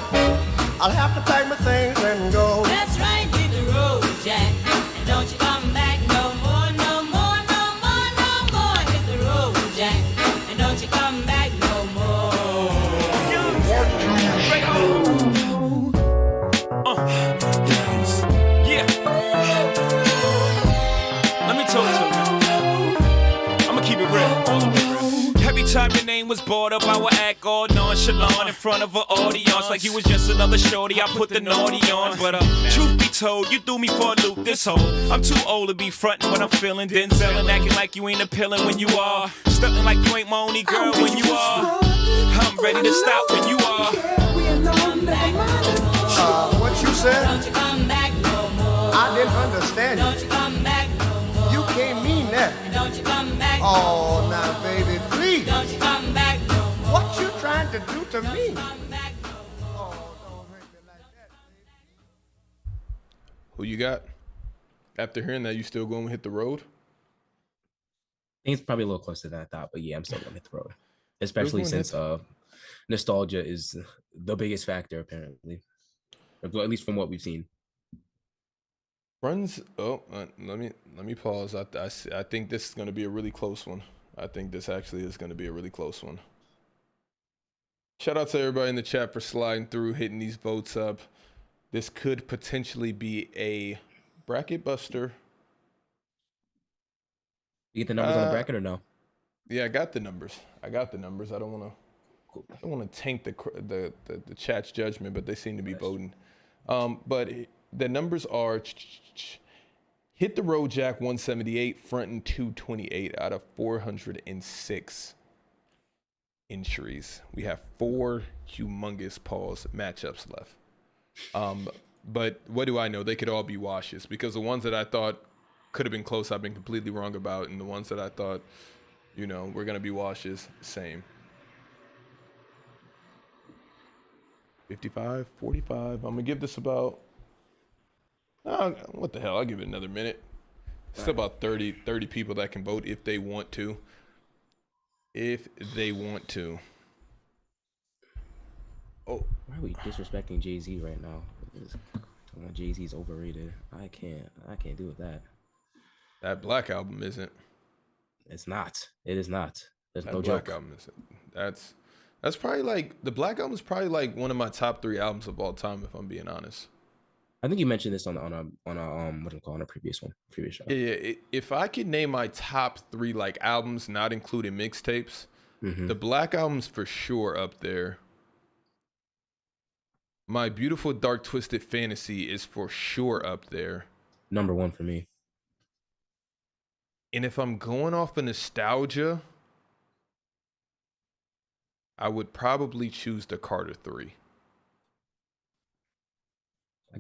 I'll have to pack my things and go. That's right, hit the road, Jack. And don't you come back no more, no more, no more, no more. Hit the road, Jack. And don't you come back no more. Great home. Yeah. Let me talk to you. I'ma keep it real. All the way real. Every time your name was brought up, I would act all nonchalant in front of an audience, like you was just another shorty. I put the naughty on, but truth be told, you threw me for a loop this whole. I'm too old to be frontin' what I'm feeling. Denzel and acting like you ain't appealing when you are. Stuntin' like you ain't my only girl when you are. I'm ready to stop when you are. What you said? Don't you come back no more. I didn't understand Don't you come back no more. You can't mean that. Don't you come back no Oh, more. now, baby, please. Don't you come back no more. What you trying to do to me? Come back no more. Oh, don't hurt me like that, baby. Who you got? After hearing that, you still going to hit the road? I think it's probably a little closer than I thought, but yeah, I'm still gonna hit the road. Especially since nostalgia is the biggest factor, apparently. Or at least from what we've seen. Let me pause. I think this is gonna be a really close one. I think this actually is gonna be a really close one. Shout out to everybody in the chat for sliding through, hitting these votes up. This could potentially be a bracket buster. You get the numbers on the bracket or no? Yeah, I got the numbers. I don't want to tank the chat's judgment, but they seem to be voting. But the numbers are Hit the Road Jack 178, fronting 228 out of 406 entries. We have 4 humongous matchups left. But what do I know? They could all be washes, because the ones that I thought could have been close, I've been completely wrong about, and the ones that I thought, were gonna be washes, same. 55, 45. I'm gonna give this about, what the hell? I'll give it another minute. Still about 30 people that can vote if they want to. Oh, why are we disrespecting Jay-Z right now? Jay-Z's overrated. I can't do with that. That Black album isn't. It's not. It is not. There's that no Black joke. album isn't. That's probably like, the Black album is probably like one of my top 3 albums of all time, if I'm being honest. I think you mentioned this on a previous show. Yeah. If I could name my top 3 like albums, not including mixtapes, the Black album's for sure up there. My Beautiful Dark Twisted Fantasy is for sure up there. Number 1 for me. And if I'm going off of nostalgia, I would probably choose the Carter 3.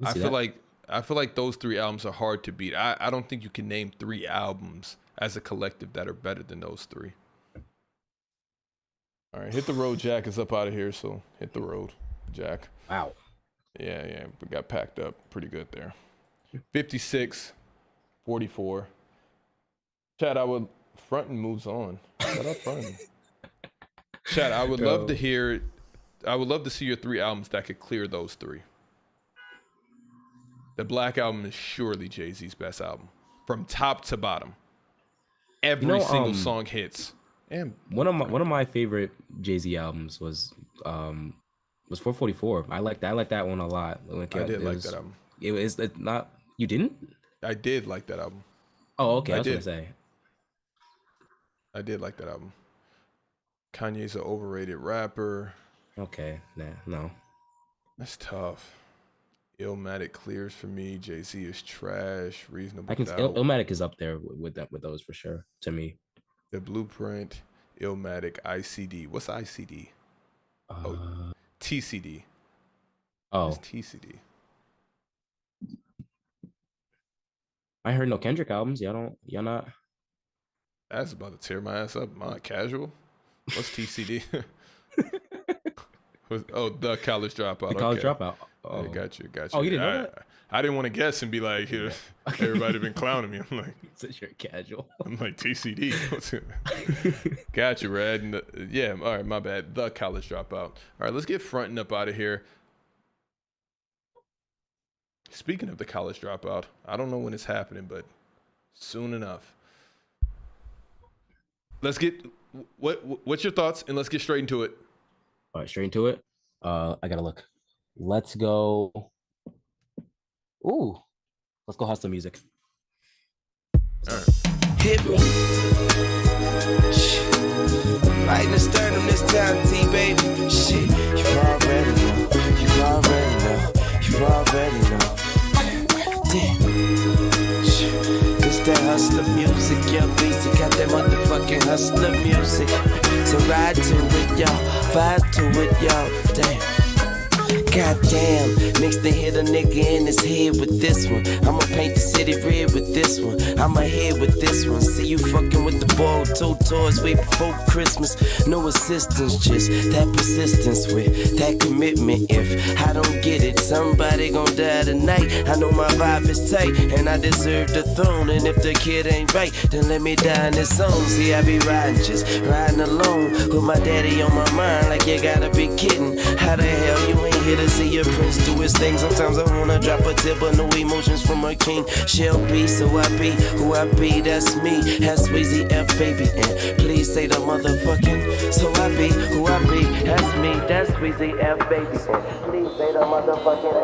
I feel like those 3 albums are hard to beat. I don't think you can name 3 albums as a collective that are better than those 3. All right, Hit the Road Jack is up out of here, so hit the road, Jack. Wow. Yeah, we got packed up pretty good there. 56, 44. Chad, frontin' moves on. Shut up, frontin'. Chad, I would love to see your 3 albums that could clear those 3. The Black album is surely Jay-Z's best album, from top to bottom. Every single song hits. And one of my favorite Jay-Z albums was 444. I like that one a lot. I did like that album. It's not. You didn't? I did like that album. Oh, okay. I was gonna say. I did like that album. Kanye's an overrated rapper. Okay, no. That's tough. Illmatic clears for me. Jay-Z is trash. Reasonable I can. Doubt. Illmatic is up there with those for sure. To me, The Blueprint, Illmatic, ICD. What's ICD? TCD. Oh, it's TCD. I heard no Kendrick albums. Y'all not. That's about to tear my ass up. My casual. What's TCD? The College Dropout. The College Dropout. Oh, yeah, got you. Oh, you didn't know that? I didn't want to guess and be like, everybody been clowning me. I'm like, since you're casual. I'm like, TCD. Got you, Red. Yeah, all right, my bad. The College Dropout. All right, let's get fronting up out of here. Speaking of the College Dropout, I don't know when it's happening, but soon enough. Let's get what's your thoughts, and let's get straight into it. All right, straight into it. I gotta look. Let's go. Ooh, let's go hustle music. All right. Hit me. Right in the sternum this time, T baby. Shit, you already know. You already know. You already know. Damn. This that hustler music, young Beastie got that motherfucking hustler music. So ride to it, y'all. Vibe to it, y'all. Damn. Goddamn, next to hit a nigga in his head with this one. I'ma paint the city red with this one. I'ma head with this one. See you fucking with the ball, 2 toys way before Christmas. No assistance, just that persistence with that commitment. If I don't get it, somebody gon' die tonight. I know my vibe is tight, and I deserve the throne. And if the kid ain't right, then let me die in this song. See, I be riding, just riding alone with my daddy on my mind. Like you gotta be kidding. How the hell you ain't here to see your prince do his thing? Sometimes I wanna drop a tip, but no emotions from a king. Shall be, so I be who I be. That's me. That's Weezy F, baby. And please say the motherfucking. So I be who I be. That's me. That's Weezy F, baby. And please say the motherfucking.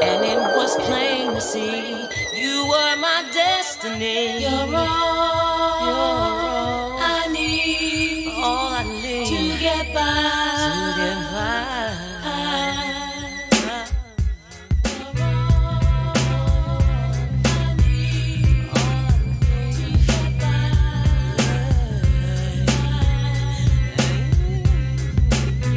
And it was plain to see you were my destiny. You're all I need. All I need to get by.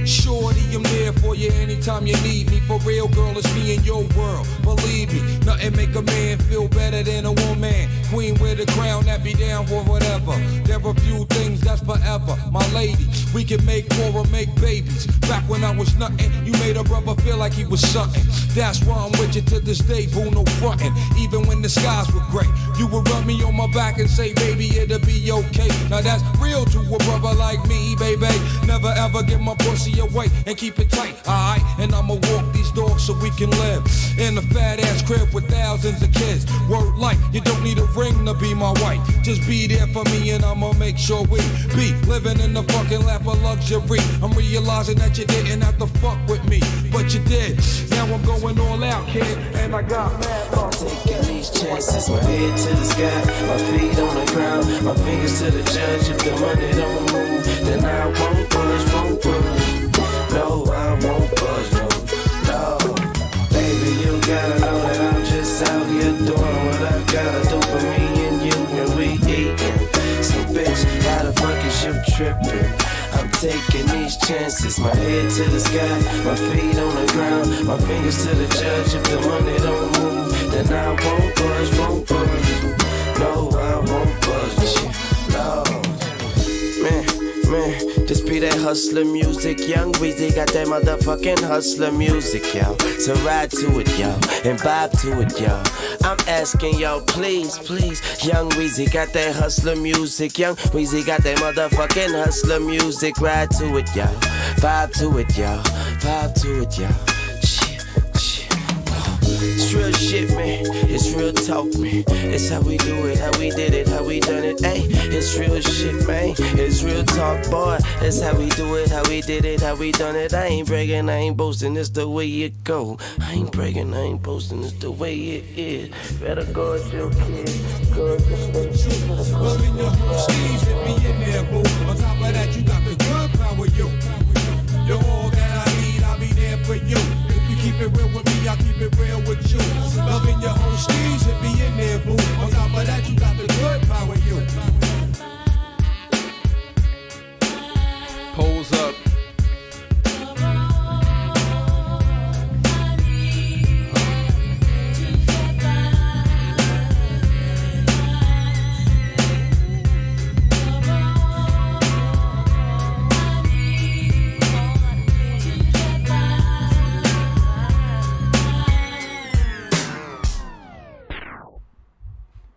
Shorty, I'm there for you anytime you need me. For real, girl, it's me in your world. Believe me, nothing make a man feel better than a woman. Queen with a crown that be down for whatever. There are few things that's forever. My lady, we can make war or make babies. Back when I was nothing, you made a brother feel like he was something. That's why I'm with you to this day, boo, no frontin'. Even when the skies were gray, you would rub me on my back and say, baby, it'll be okay. Now that's real to a brother like me, baby. Never ever give my pussy away and keep it tight, alright? And I'ma walk these dogs so we can live in a fat ass crib with thousands of kids. Word like, you don't need a ring to be my wife. Just be there for me and I'ma make sure we be living in the fucking lap of luxury. I'm realizing that you didn't have to fuck with me, but you did. Now I'm going all out, kid, and I got mad. I'm taking these chances, my head to the sky, my feet on the ground, my fingers to the judge. If the money don't move, then I won't budge, won't budge. No, I won't budge, no. Baby, you gotta know that I'm just out here doing what I gotta do for me and you, and we eatin'. So bitch, how the fuck is you trippin'? I'm taking these chances, my head to the sky, my feet on the ground, my fingers to the judge. If the money don't move, then I won't budge, won't budge. No, I won't budge, no. Man, this be that hustler music. Young Weezy got that motherfucking hustler music, y'all. So ride to it, y'all, and vibe to it, y'all. I'm asking y'all, please, please. Young Weezy got that hustler music. Young Weezy got that motherfucking hustler music. Ride to it, y'all. Vibe to it, y'all. Vibe to it, y'all. It's real shit, man. It's real talk, man. It's how we do it, how we did it, how we done it. Hey, it's real shit, man. It's real talk, boy. It's how we do it, how we did it, how we done it. I ain't bragging, I ain't boasting. It's the way it go. I ain't bragging, I ain't boasting. It's the way it is. Better guard your kids. Guard your kids. Loving your steez, it be in there, boo. On top of that, you got the good power, you. You're all that I need, I'll be there for you. Keep it real with me, I keep it real with you. Loving your whole steez, it be in there, boo. On top of that, you got the good power, you. Pulls up.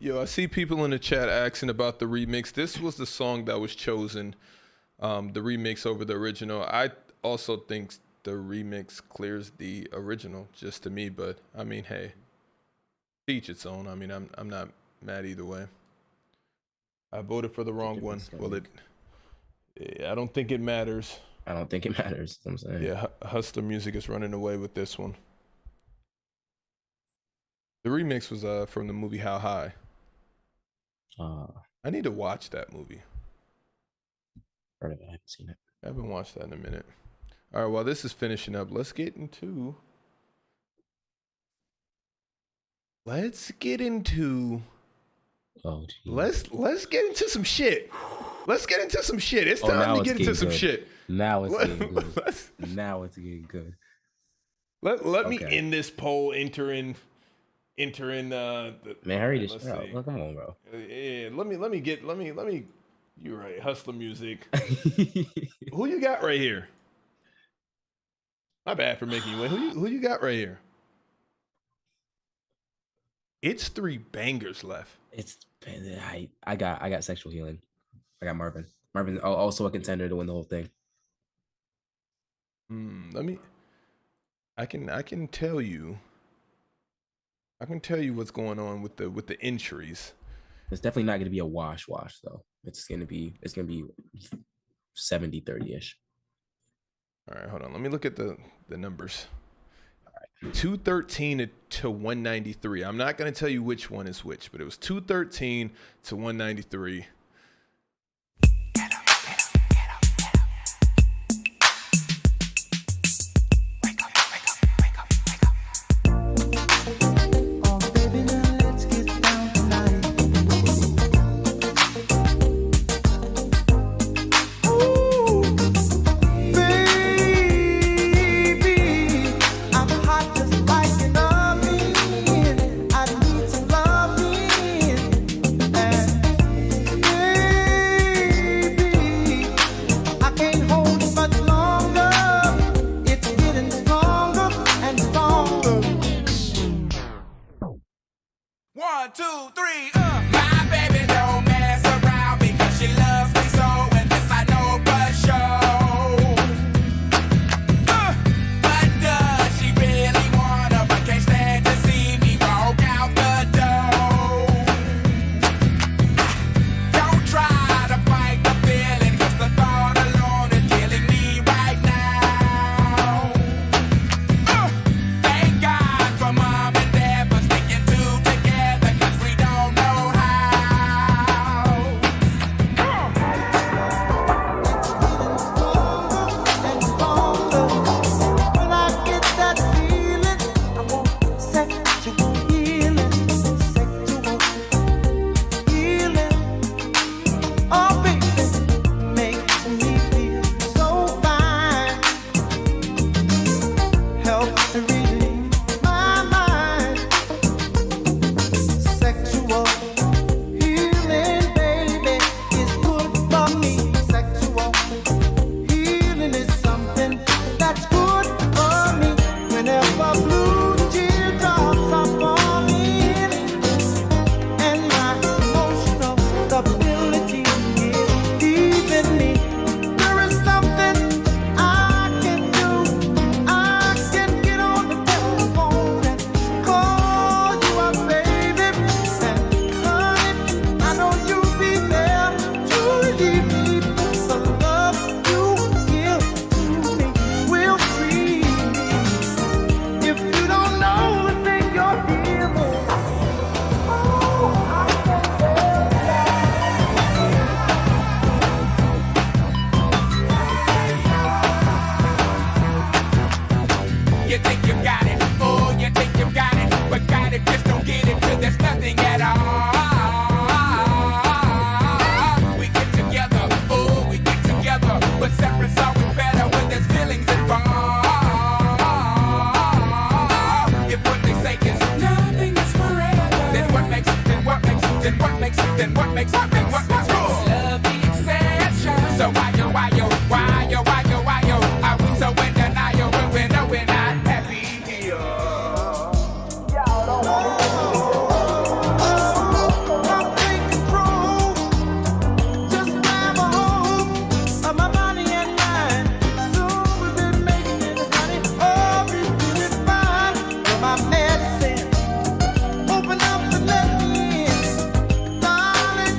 Yo, I see people in the chat asking about the remix. This was the song that was chosen, the remix over the original. I also think the remix clears the original, just to me. But I mean, hey, each its own. I mean, I'm not mad either way. I voted for the wrong one. Well, I don't think it matters. I don't think it matters. I'm saying. Yeah, Hustler Music is running away with this one. The remix was from the movie How High. I need to watch that movie. Heard of it, I haven't seen it. I haven't watched that in a minute. All right, while this is finishing up, let's get into let's get into some shit. Let's get into some shit. It's time to get into some shit. Now it's getting good. Now it's getting good. Let me end this poll. Enter in. The man, hurry this shit out. Well, come on, bro. Yeah, let me. You're right. Hustler music. Who you got right here? My bad for making you wait. Who you got right here? It's 3 bangers left. I got Sexual Healing. I got Marvin. Marvin also a contender to win the whole thing. I can tell you what's going on with the entries. It's definitely not going to be a wash though. It's going to be 70-30-ish. All right, hold on. Let me look at the numbers. All right. 213 to 193. I'm not going to tell you which one is which, but it was 213 to 193.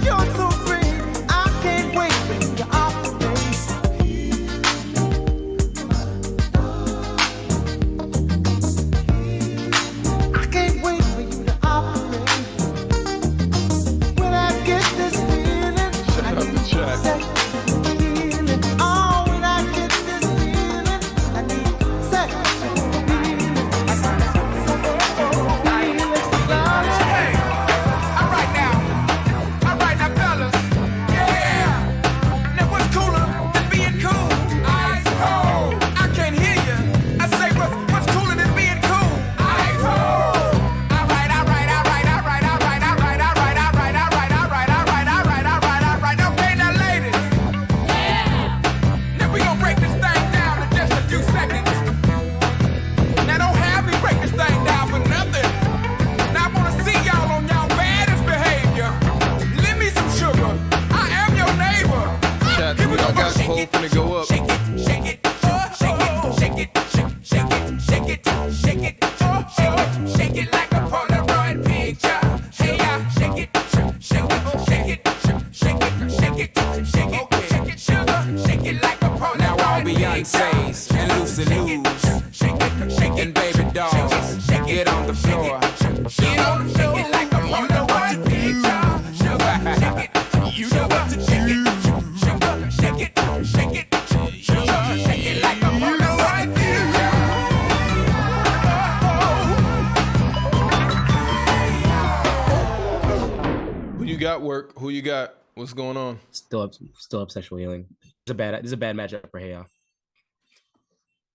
You're so great, I can't wait for you to operate. got Cole finna go up. Shake it, shake it, shake it, shake it, shake it, shake it, shake it, shake it like a Polaroid picture. Hey, shake it, shake it, shake it, shake it, shake it, shake it, shake it, sugar, shake it like a Polaroid. Now all Beyonce's and Lucy Lou's and baby dolls, get on the floor. Get on the floor like a Polaroid picture. Sugar, shake it, you know what to do. Sugar, shake it, shake it, sugar, shake it like a Polaroid picture. Who you got, work? Who you got? What's going on? Still up sexual healing. This is a bad matchup for Hey.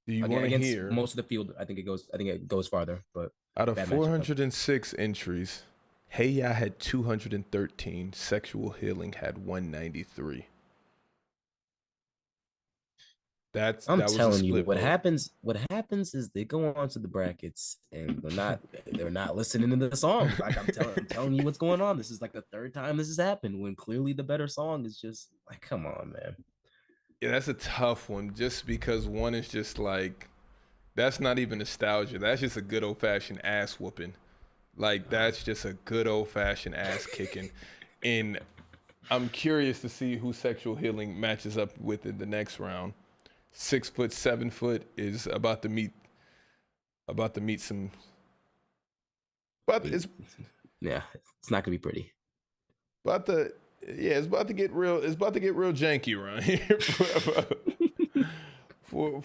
Do you want to hear most of the field? I think it goes farther. But out of 406 entries, Hey Ya had 213. Sexual Healing had 193. I'm telling you, what happens is they go on to the brackets and they're not listening to the songs. Like I'm telling you what's going on. This is like the third time this has happened when clearly the better song is just like, come on, man. Yeah, that's a tough one just because one is just like, that's not even nostalgia. That's just a good old fashioned ass whooping. Like that's just a good old fashioned ass kicking. And I'm curious to see who Sexual Healing matches up with in the next round. 6 foot, 7 foot is about to meet some. But it's not gonna be pretty. It's about to get real. It's about to get real janky around here for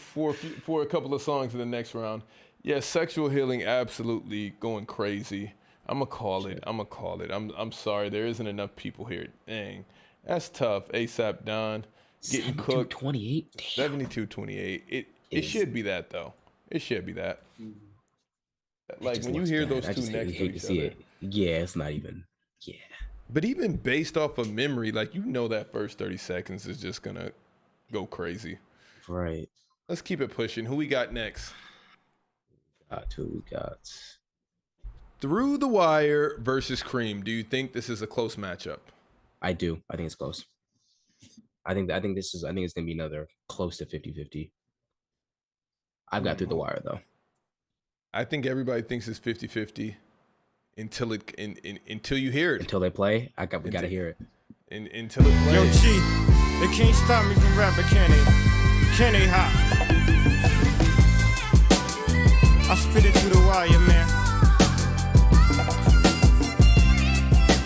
a couple of songs in the next round. Yeah, Sexual Healing absolutely going crazy. I'm gonna call it. I'm sorry, there isn't enough people here. Dang, that's tough. ASAP Don getting cooked. 72-28. It should be that though. It should be that. Like when you hear those two next to each other. Yeah, it's not even. Yeah. But even based off of memory, like that first 30 seconds is just gonna go crazy. Right. Let's keep it pushing. Who we got next? We got Through the Wire versus Cream. Do you think this is a close matchup? I do. I think it's close. I think it's gonna be another close to 50-50. I've got Through the Wire though. I think everybody thinks it's 50-50 until you hear it. Until they play, we gotta hear it. Until it plays. Yo, G, they can't stop me from rapping, can they? Can they hop? I spit it through the wire, man.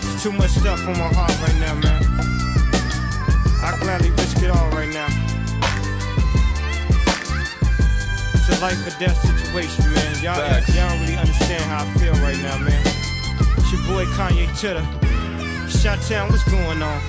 There's too much stuff on my heart right now, man. I gladly risk it all right now. It's a life or death situation, man. Y'all don't really understand how I feel right now, man. It's your boy Kanye Chitter. Shot-Town, what's going on?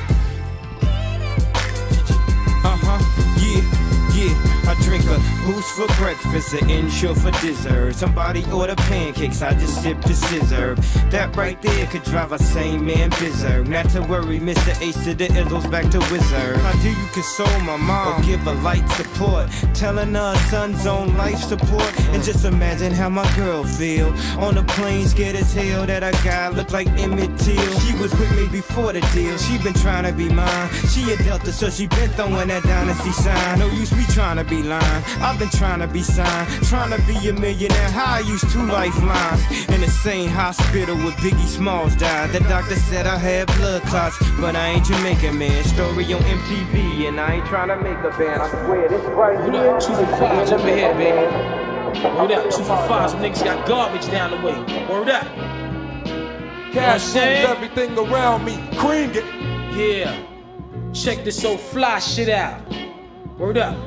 Yeah, I drink a boost for breakfast, an insure for dessert. Somebody order pancakes, I just sip the scissor. That right there could drive a sane man berserk. Not to worry, Mr. Ace to the Izzles back to Wizard. How do you console my mom? Or give her light support, telling her son's on life support. And just imagine how my girl feel on the plane, scared as hell that a guy look like Emmett Till. She was with me before the deal, she been trying to be mine. She a Delta, so she been throwing that dynasty sign. No use me trying to be lying, I've been trying to be signed, trying to be a millionaire. How I used 2 lifelines in the same hospital where Biggie Smalls died. The doctor said I had blood clots, but I ain't Jamaican, man. Story on MTV, and I ain't trying to make a band. I swear this right here. 2 for 5 over here, baby. Word up, 2 for 5. Some niggas got garbage down the way. Word up. Cash moves everything around me. Cream it. Yeah. Check this old fly shit out. Word up.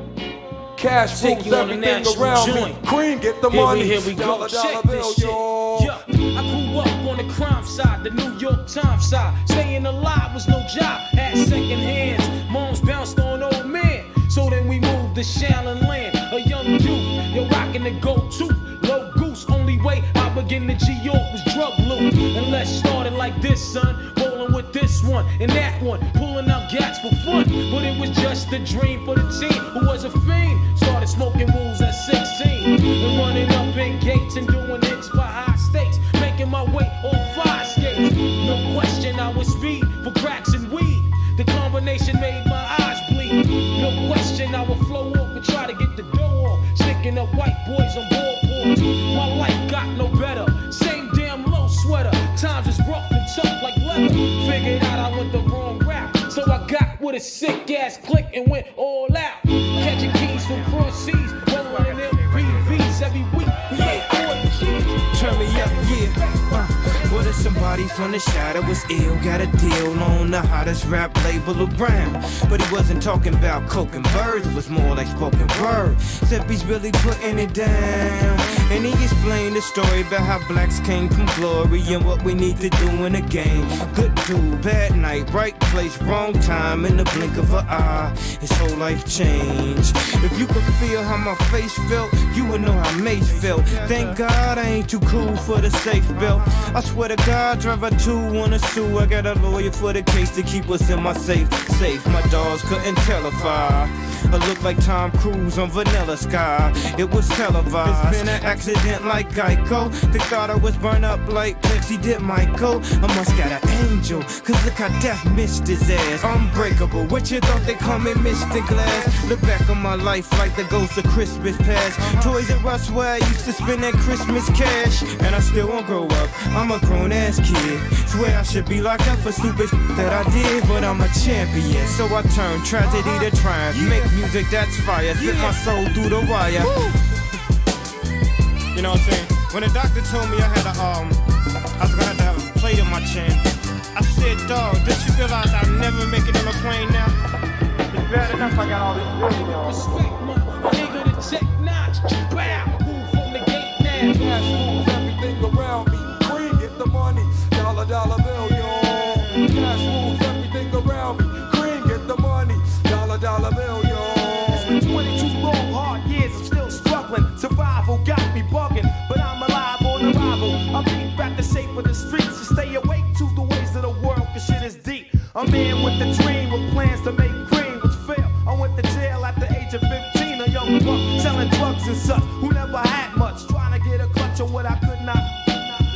Cash take you on the national around joint. Me. Cream get the money. Here we go. Check this shit. Yeah. I grew up on the crime side, the New York Times side. Staying alive was no job. Had second hands. Moms bounced on old man. So then we moved to Shaolin Land. A young youth, you're rocking the go-to. Low goose, only way I begin to G-York was drug loot. And let's start it like this, son. Rolling with this one and that one. Pulling out gats for fun. But it was just a dream for the team who was a fiend. Started smoking rules at 16. And running up in gates and doing hits by high stakes. Making my way on 5 skates. No question I was speed for cracks and weed. The combination made my eyes bleed. with a sick ass click and went all out. Catching keys from cross seas, rolling in MPVs every week. Turn me up, yeah. What if somebody from the shadow was ill? Got a deal on the hottest rap label around. But he wasn't talking about coke and birds, it was more like spoken word. Except he's really putting it down. And he explained the story about how blacks came from glory and what we need to do in the game. Good dude, bad night, right place, wrong time. In the blink of an eye, his whole life changed. If you could feel how my face felt, you would know how Mace felt. Thank God I ain't too cool for the safe belt. I swear to God, driver 2 wanna sue. I got a lawyer for the case to keep us in my safe. My dogs couldn't tell if I looked like Tom Cruise on Vanilla Sky. It was televised. It's been an accident like Geico. They thought I was burned up like Pepsi did Michael. I must got an angel, cause look how death missed his ass. Unbreakable, what you thought they call me Mr. Glass? Look back on my life like the ghost of Christmas past. Toys R Us where I used to spend that Christmas cash. And I still won't grow up, I'm a grown ass kid. Swear I should be locked up for stupid that I did, but I'm a champion. So I turn tragedy to triumph. Make music that's fire, spit my soul through the wire. You know what I'm saying? When the doctor told me I had I was gonna have a plate in my chin, I said, dog, did you realize I'll never make it on a plane now? It's bad enough I got all these videos. Respect my nigga, the tech notch. Bow, move from the gate now. Cash moves everything around me. Green, get the money. Dollar bill, yo. Cash moves everything around me. Green, get the money. Dollar bill, yo. It's been 22 long, hard years. I'm still struggling. Survival got me bugging, but I'm alive on arrival. I peep at the shape of the streets and stay awake to the ways of the world, cause shit is deep. A man with a dream with plans to make cream, which fail. I went to jail at the age of 15, a young buck selling drugs and such, who never had much, trying to get a clutch on what I could not.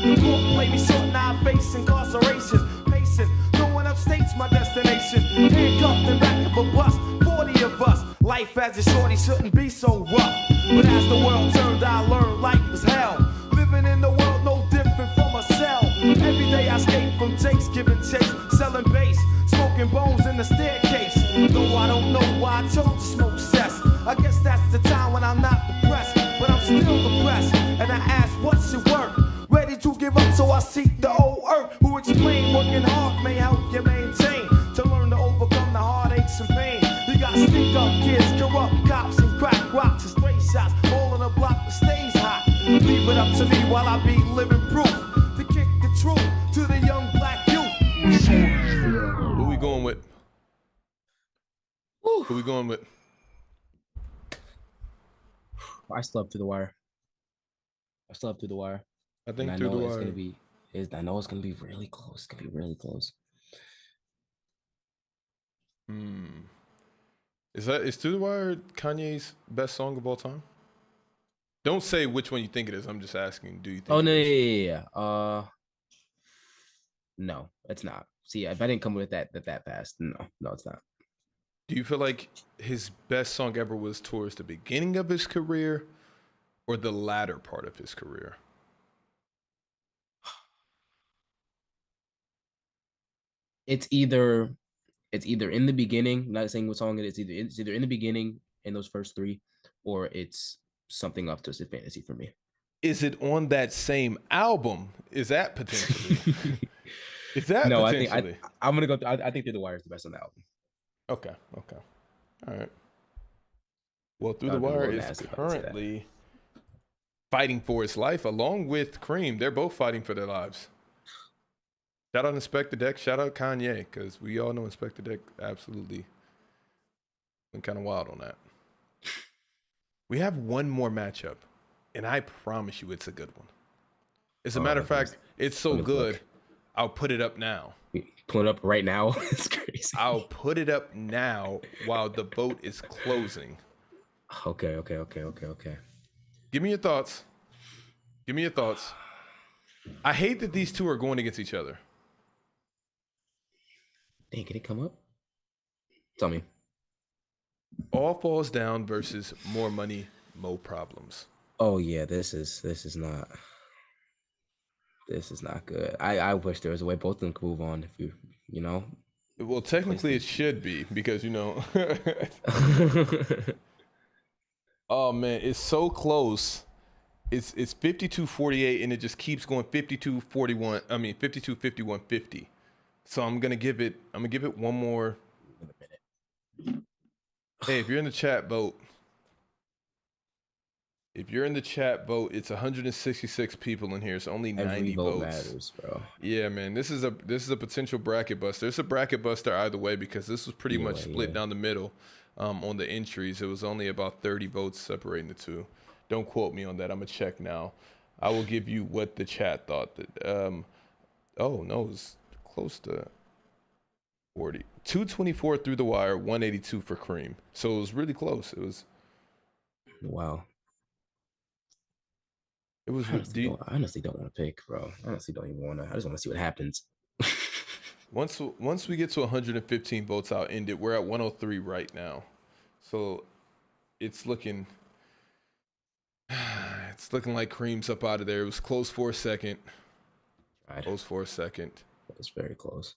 The court played me short, now I face incarceration. Pacing, going upstate's my destination. Handcuffed in back of a bus, 40 of us. Life as a shorty shouldn't be so rough. But as the world turned, I learned life was hell. Living in the world no different from a cell. Every day I escape from takes, giving chase, selling bass, smoking bones in the staircase. Though I don't know why I chose to smoke cess. I guess that's the time when I'm not depressed, but I'm still depressed. And I ask, what's your work? Ready to give up, so I seek the old earth, who explain working hard may help you maintain. To learn to overcome the heartaches and pain. You got stick up kids, corrupt cops, and crack rocks and stray shots. All on the block that stays hot. Leave it up to me while I be living proof to kick the truth to the young black youth. Who we going with? Who we going with? I slept through the wire. I think and through the wire. I know it's gonna be really close. It's gonna be really close. Is Through the Wire Kanye's best song of all time? Don't say which one you think it is. I'm just asking. Do you think? Oh no, yeah. No, it's not. See, if I didn't come with that fast, no, it's not. Do you feel like his best song ever was towards the beginning of his career or the latter part of his career? It's either in the beginning, not saying what song it is, it's either in the beginning in those first 3, or it's something off Twisted Fantasy for me. Is it on that same album? Is that potentially? No, potentially? I'm gonna go. I think Through the Wire is the best on the album. Okay. All right. Well, Through the Wire is currently fighting for its life along with Cream. They're both fighting for their lives. Shout out Inspector Deck. Shout out Kanye, because we all know Inspector Deck absolutely been kind of wild on that. We have one more matchup, and I promise you it's a good one. As a matter of fact, it's so good, I'll put it up now. Pull it up right now? It's crazy. I'll put it up now while the vote is closing. Okay. Give me your thoughts. I hate that these two are going against each other. Dang, can it come up? Tell me. All Falls Down versus More Money, Mo Problems. Oh yeah, this is not good. I wish there was a way both of them could move on. If you know, Well, technically it should be because oh man, it's so close. It's 52-48 and it just keeps going 52-41. I mean 52-51 50. So I'm gonna give it one more. Hey, if you're in the chat, vote. If you're in the chat, vote. It's 166 people in here. It's only 90 votes. Matters, bro. Yeah, man. This is a potential bracket buster. It's a bracket buster either way because this was pretty much split down the middle on the entries. It was only about 30 votes separating the two. Don't quote me on that. I'm gonna check now. I will give you what the chat thought. That oh no, it was close to 40. 224 through the wire, 182 for Cream. So it was really close. It was. Wow. It was. I honestly don't want to pick, bro. I honestly don't even want to. I just want to see what happens. Once we get to 115 votes, I'll end it. We're at 103 right now, so it's looking like Cream's up out of there. It was close for a second. Right. Close for a second. It was very close.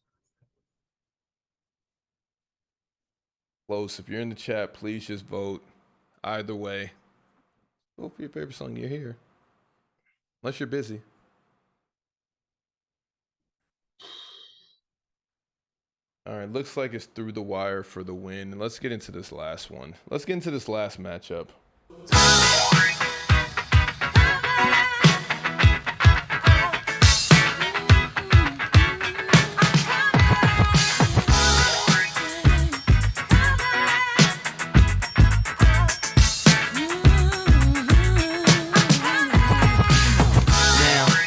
Close. If you're in the chat, please just vote. Either way, vote for your favorite song. You're here. Unless you're busy. All right, looks like it's through the wire for the win. And let's get into this last one. Let's get into this last matchup.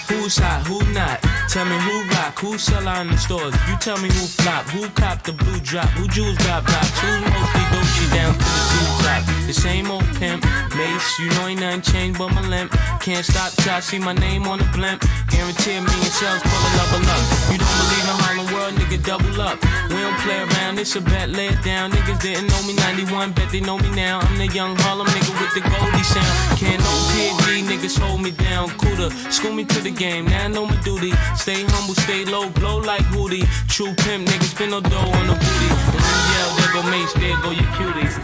Who's hot, who not? Tell me who rock, who sell out in the stores. You tell me who flop, who cop the blue drop, who jewels got blocks, who's mostly Gucci down to the two drop. The same old pimp, Mace, you know ain't nothing changed but my limp. Can't stop till I see my name on the blimp. Guarantee a million sales, pull a level up. You don't believe in Harlem World, nigga, double up. We don't play around, it's a bet, lay it down. Niggas didn't know me 91, bet they know me now. I'm the young Harlem nigga with the Goldie sound. Can't no PhD, niggas hold me down. Cooler, school me to the game, now I know my duty. Stay humble, stay low, blow like Hootie. True pimp, niggas spin no dough on the booty. And then yell, there go Mace, there go your cuties.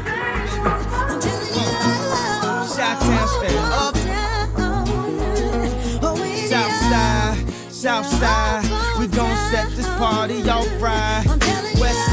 Shot-town, stay up. South side, we gon' set this party off right. West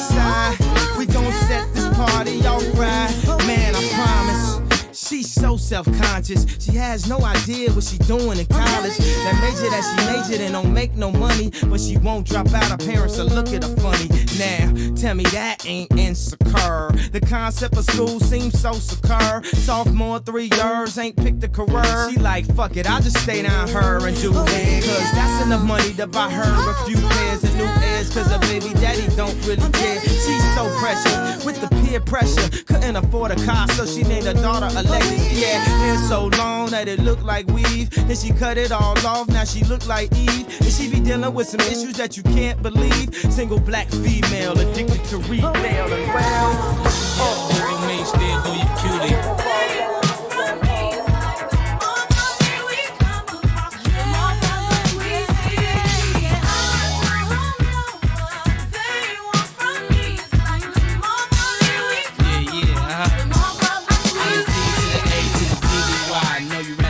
side, we gon' set this party off right. Man, I promise. She's so self-conscious. She has no idea what she doing in college. That major that she majored in don't make no money, but she won't drop out. Her parents will look at her funny. Now, tell me that ain't insecure. The concept of school seems so secure. Sophomore 3 years, ain't picked a career. She like, fuck it, I'll just stay down her and do it. Cause that's enough money to buy her a few pairs of new ears. Cause her baby daddy don't really care. She's so precious with the peer pressure. Couldn't afford a car, so she named her daughter Alexis. Yeah, hair so long that it looked like weave. Then she cut it all off, now she look like Eve. And she be dealing with some issues that you can't believe. Single black female, addicted to retail and well. There go Mace, there go your cutie.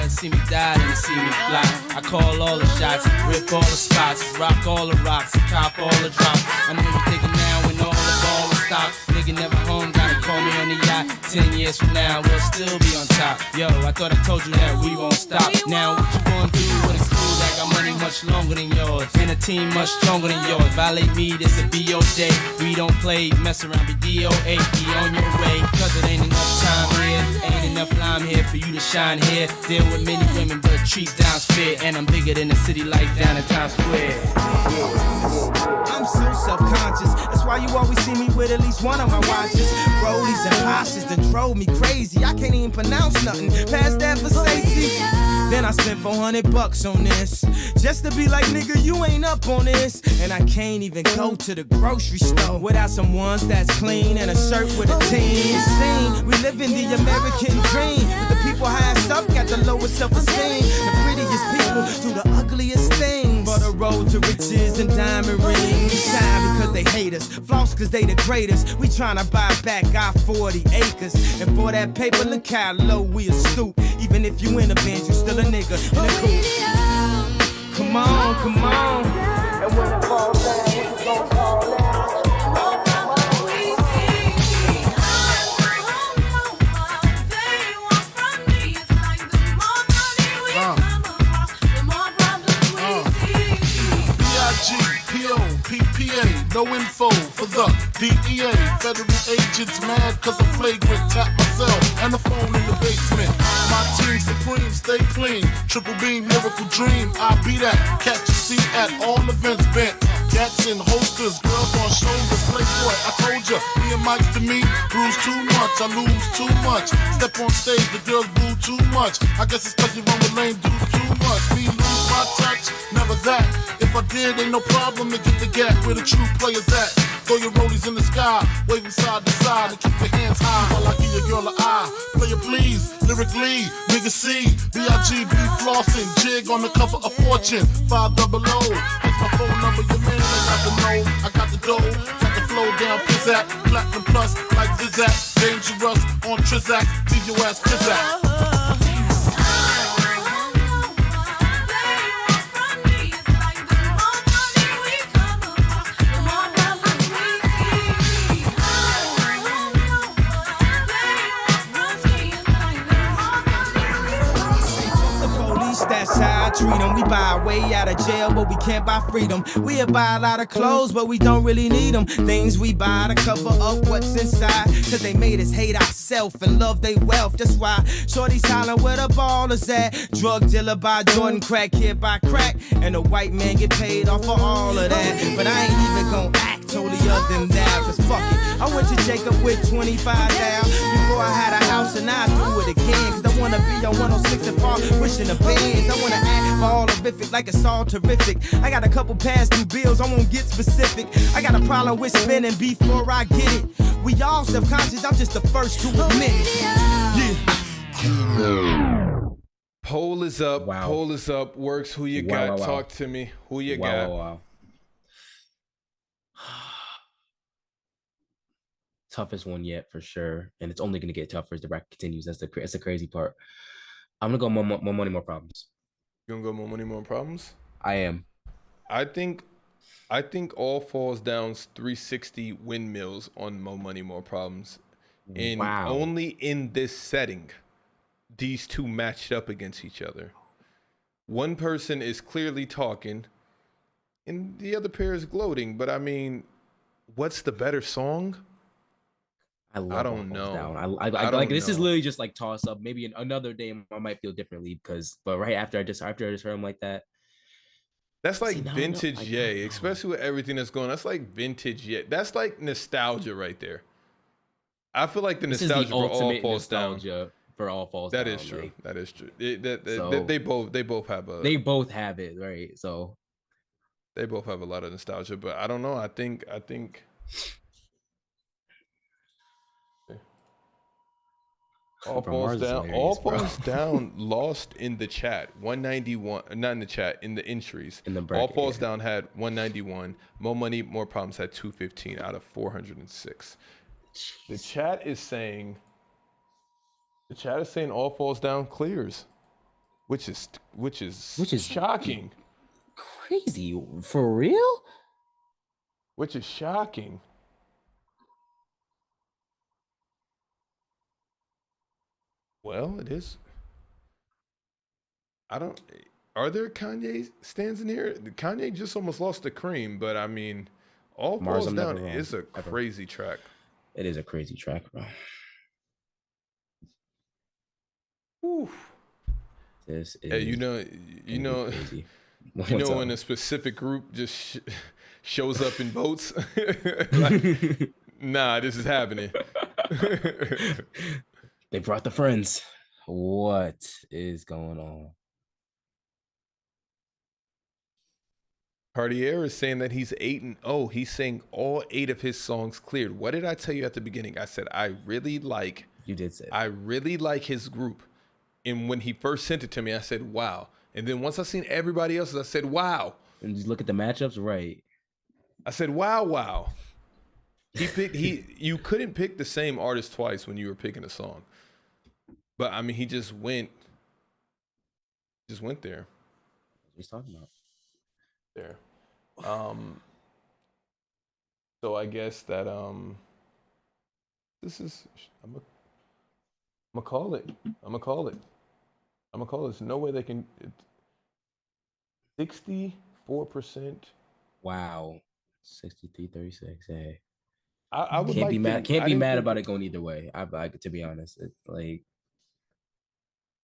See me die than to see me fly. I call all the shots, rip all the spots, rock all the rocks, cop all the drops. I know you thinking now when all the ball is stopped. Nigga never home, gotta call me on the yacht. 10 years from now, we'll still be on top. Yo, I thought I told you that we won't stop. Now what you gonna do with a crew that got money much longer than yours, and a team much stronger than yours? Violate me, this'll be your day. We don't play, mess around, be DOA, be on your way. Cause it ain't enough time here, ain't enough lime here for you to shine here. Deal with many women, but treat down's fair. And I'm bigger than the city lights down in Times Square. I'm so self-conscious. That's why you always see me with at least one of my watches. Rollies and Porsches that drove me crazy. I can't even pronounce nothing past that for safety. Then I spent $400 on this, just to be like, nigga, you ain't up on this. And I can't even go to the grocery store without some ones that's clean and a shirt with a team. Insane, we live in the American dream. But the people highest up got the lowest self-esteem. The prettiest people do the ugliest things. But the road to riches and diamond rings. Shine because they hate us, floss because they the greatest. We tryna buy back our 40 acres. And for that paper, look how low we a stoop. Even if you in a Benz, you still a nigga in a coupe. Come on, come on. And when it falls down, we gon' fall down. PPA, no info for the DEA. Federal agents mad cause I'm flagrant. Tap myself and the phone in the basement. My team supreme, stay clean. Triple beam, miracle dream. I be that. Catch a seat at all events bent. Gats in holsters, girls on shoulders. Playboy, I told ya, me and Mike's to me. Bruise too much, I lose too much. Step on stage, the girls boo too much. I guess it's cause you run with lame dudes too much. Me lose my touch, never that. If I did, ain't no problem to get the gap where the true players at. Throw your rollies in the sky, waving side to side, and keep your hands high while I give your girl an eye. Play it please, lyrically, nigga C, B-I-G-B flossing, jig on the cover of Fortune, 500. That's my phone number, your man ain't got the know, I got the dough, got the flow down, pizzazz, platinum plus, like Zizak, dangerous on Trizak, leave your ass pizzazz. That's how I treat them. We buy our way out of jail, but we can't buy freedom. We'll buy a lot of clothes, but we don't really need them. Things we buy to cover up what's inside. Cause they made us hate ourselves and love they wealth. That's why shorty's hollering where the ballers at. Drug dealer by Jordan, crack kid by crack. And the white man get paid off for all of that. But I ain't even gon' act totally other than that. Cause fuck it, I went to Jacob with 25 down. Before I had a house and I do it again. Cause I wanna be on 106 and Park, wishing the Benz. I wanna act all horrific like it's all terrific. I got a couple past due bills, I won't get specific. I got a problem with spending before I get it. We all self-conscious, I'm just the first to admit it. Yeah. Poll is up. Wow. Poll is up. Works. Who you got? Talk to me. Who you got? Wow. Toughest one yet for sure, and it's only gonna get tougher as the bracket continues. That's the crazy part. I'm gonna go more money, more problems. You gonna go more money, more problems? I am. I think all falls down's 360 windmills on more money, more problems. And only in this setting, these two matched up against each other. One person is clearly talking, and the other pair is gloating. But I mean, what's the better song? I don't know. I like this. Is literally just like toss up. Maybe another day I might feel differently but right after I just heard him like that. That's like vintage Ye, especially with everything that's going on. That's like vintage Ye. That's like nostalgia right there. I feel like the nostalgia for All Falls Down. For All Falls That Down. is true. Like, that is true. They both have a. They both have it, right? So they both have a lot of nostalgia, but I don't know. I think. All Falls Down lost in the chat 191, not in the chat, in the entries. In the bracket, All Falls Down had 191. More Money, More Problems had 215 out of 406. The chat is saying All Falls Down clears, which is shocking. Crazy, for real? Which is shocking. Well, it is. Are there Kanye stands in here? Kanye just almost lost the cream, but I mean, All Falls Down is a crazy track. It is a crazy track, bro. Oof. This is. Hey, you know, when a specific group just shows up in boats, like, nah, this is happening. They brought the friends. What is going on? Cartier is saying that he's 8-0. He's saying all 8 of his songs cleared. What did I tell you at the beginning? I said I really like. You did say. I really like his group. And when he first sent it to me, I said, wow. And then once I seen everybody else's, I said, wow. And just look at the matchups, right? I said, wow. You couldn't pick the same artist twice when you were picking a song. But I mean, he just went there. What he's talking about. There. So I guess that this is I'm gonna call it. There's no way they can 64%. Wow. 63-36. Hey. I would can't like be mad. to, Can't I be didn't mad think about it going either way. I to be honest, like.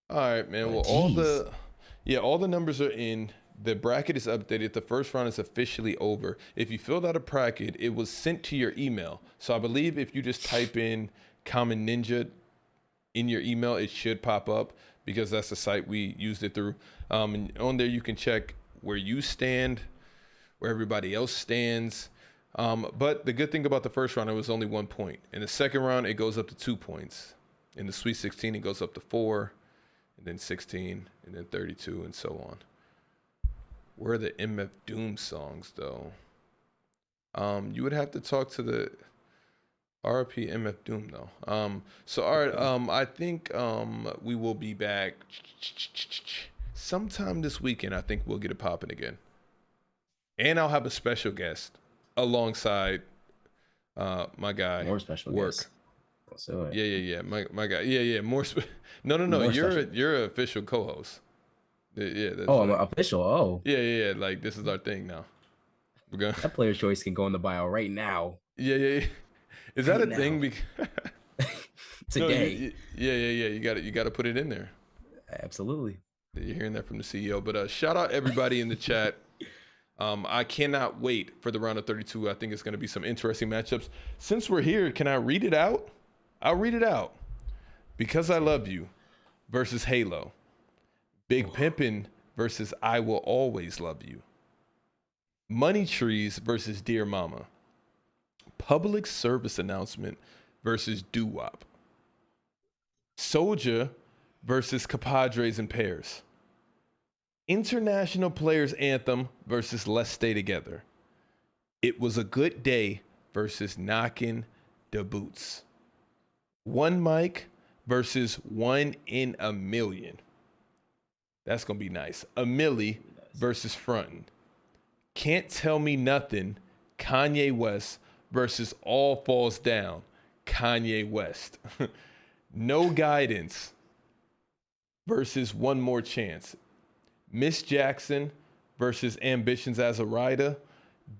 All right, man. Well, all the numbers are in. The bracket is updated. The first round is officially over. If you filled out a bracket, it was sent to your email. So I believe if you just type in Common Ninja in your email, it should pop up because that's the site we used it through. And on there, you can check where you stand, where everybody else stands. But the good thing about the first round, it was only 1 point. In the second round, it goes up to 2 points. In the Sweet 16, it goes up to 4, and then 16, and then 32, and so on. Where are the MF Doom songs, though? You would have to talk to the RP MF Doom, though. So, all right, I think we will be back sometime this weekend. I think we'll get it popping again. And I'll have a special guest alongside my guy. More special Work. guest. So, Yeah. My guy. Yeah. More. No. More You're an official co-host. Yeah. That's I'm official. Oh. Yeah. Like this is our thing now. We're gonna. That player choice can go in the bio right now. Yeah. Is that Right a thing? Today. No, yeah. You got to put it in there. Absolutely. You're hearing that from the CEO. But shout out everybody in the chat. I cannot wait for the round of 32. I think it's going to be some interesting matchups. Since we're here, can I read it out? I'll read it out. Because I Love You versus Halo. Big Pimpin' versus I Will Always Love You. Money Trees versus Dear Mama. Public Service Announcement versus Doo Wop. Soulja versus Compadres and Pairs. International Players Anthem versus Let's Stay Together. It Was a Good Day versus Knockin' the Boots. One Mic versus 1 in a Million. That's going to be nice. A Milli versus Frontin'. Can't Tell Me Nothing, Kanye West versus All Falls Down, Kanye West. No Guidance versus One More Chance. Miss Jackson versus Ambitions as a Rider.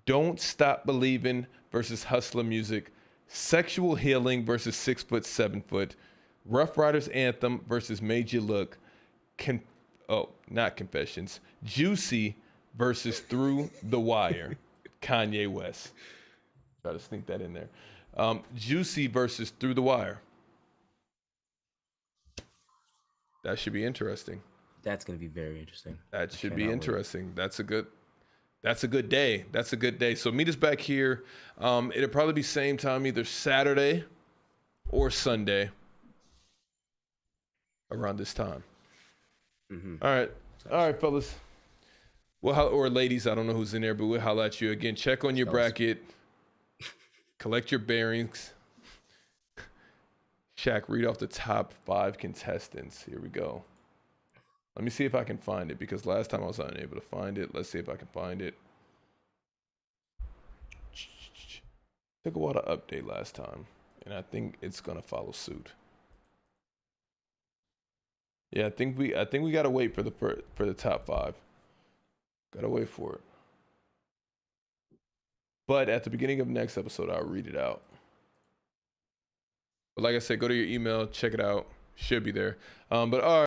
Don't Stop Believin' versus Hustler Music. Sexual Healing versus 6 Foot 7 Foot. Rough Riders Anthem versus Made You Look. Not Confessions. Juicy versus Through the Wire. Kanye West. Try to sneak that in there. Juicy versus Through the Wire. That should be interesting. That's going to be very interesting. That should be interesting. Wait. That's a good day. That's a good day. So meet us back here. It'll probably be same time, either Saturday or Sunday around this time. Mm-hmm. All right, fellas. Or ladies, I don't know who's in there, but we'll holler at you again. Check on your bracket. Collect your bearings. Shaq, read off the top 5 contestants. Here we go. Let me see if I can find it, because last time I was unable to find it. Let's see if I can find it. Took a while to update last time, and I think it's gonna follow suit. Yeah, I think we gotta wait for the top 5. Gotta wait for it. But at the beginning of next episode, I'll read it out. But like I said, go to your email, check it out. Should be there. But all right.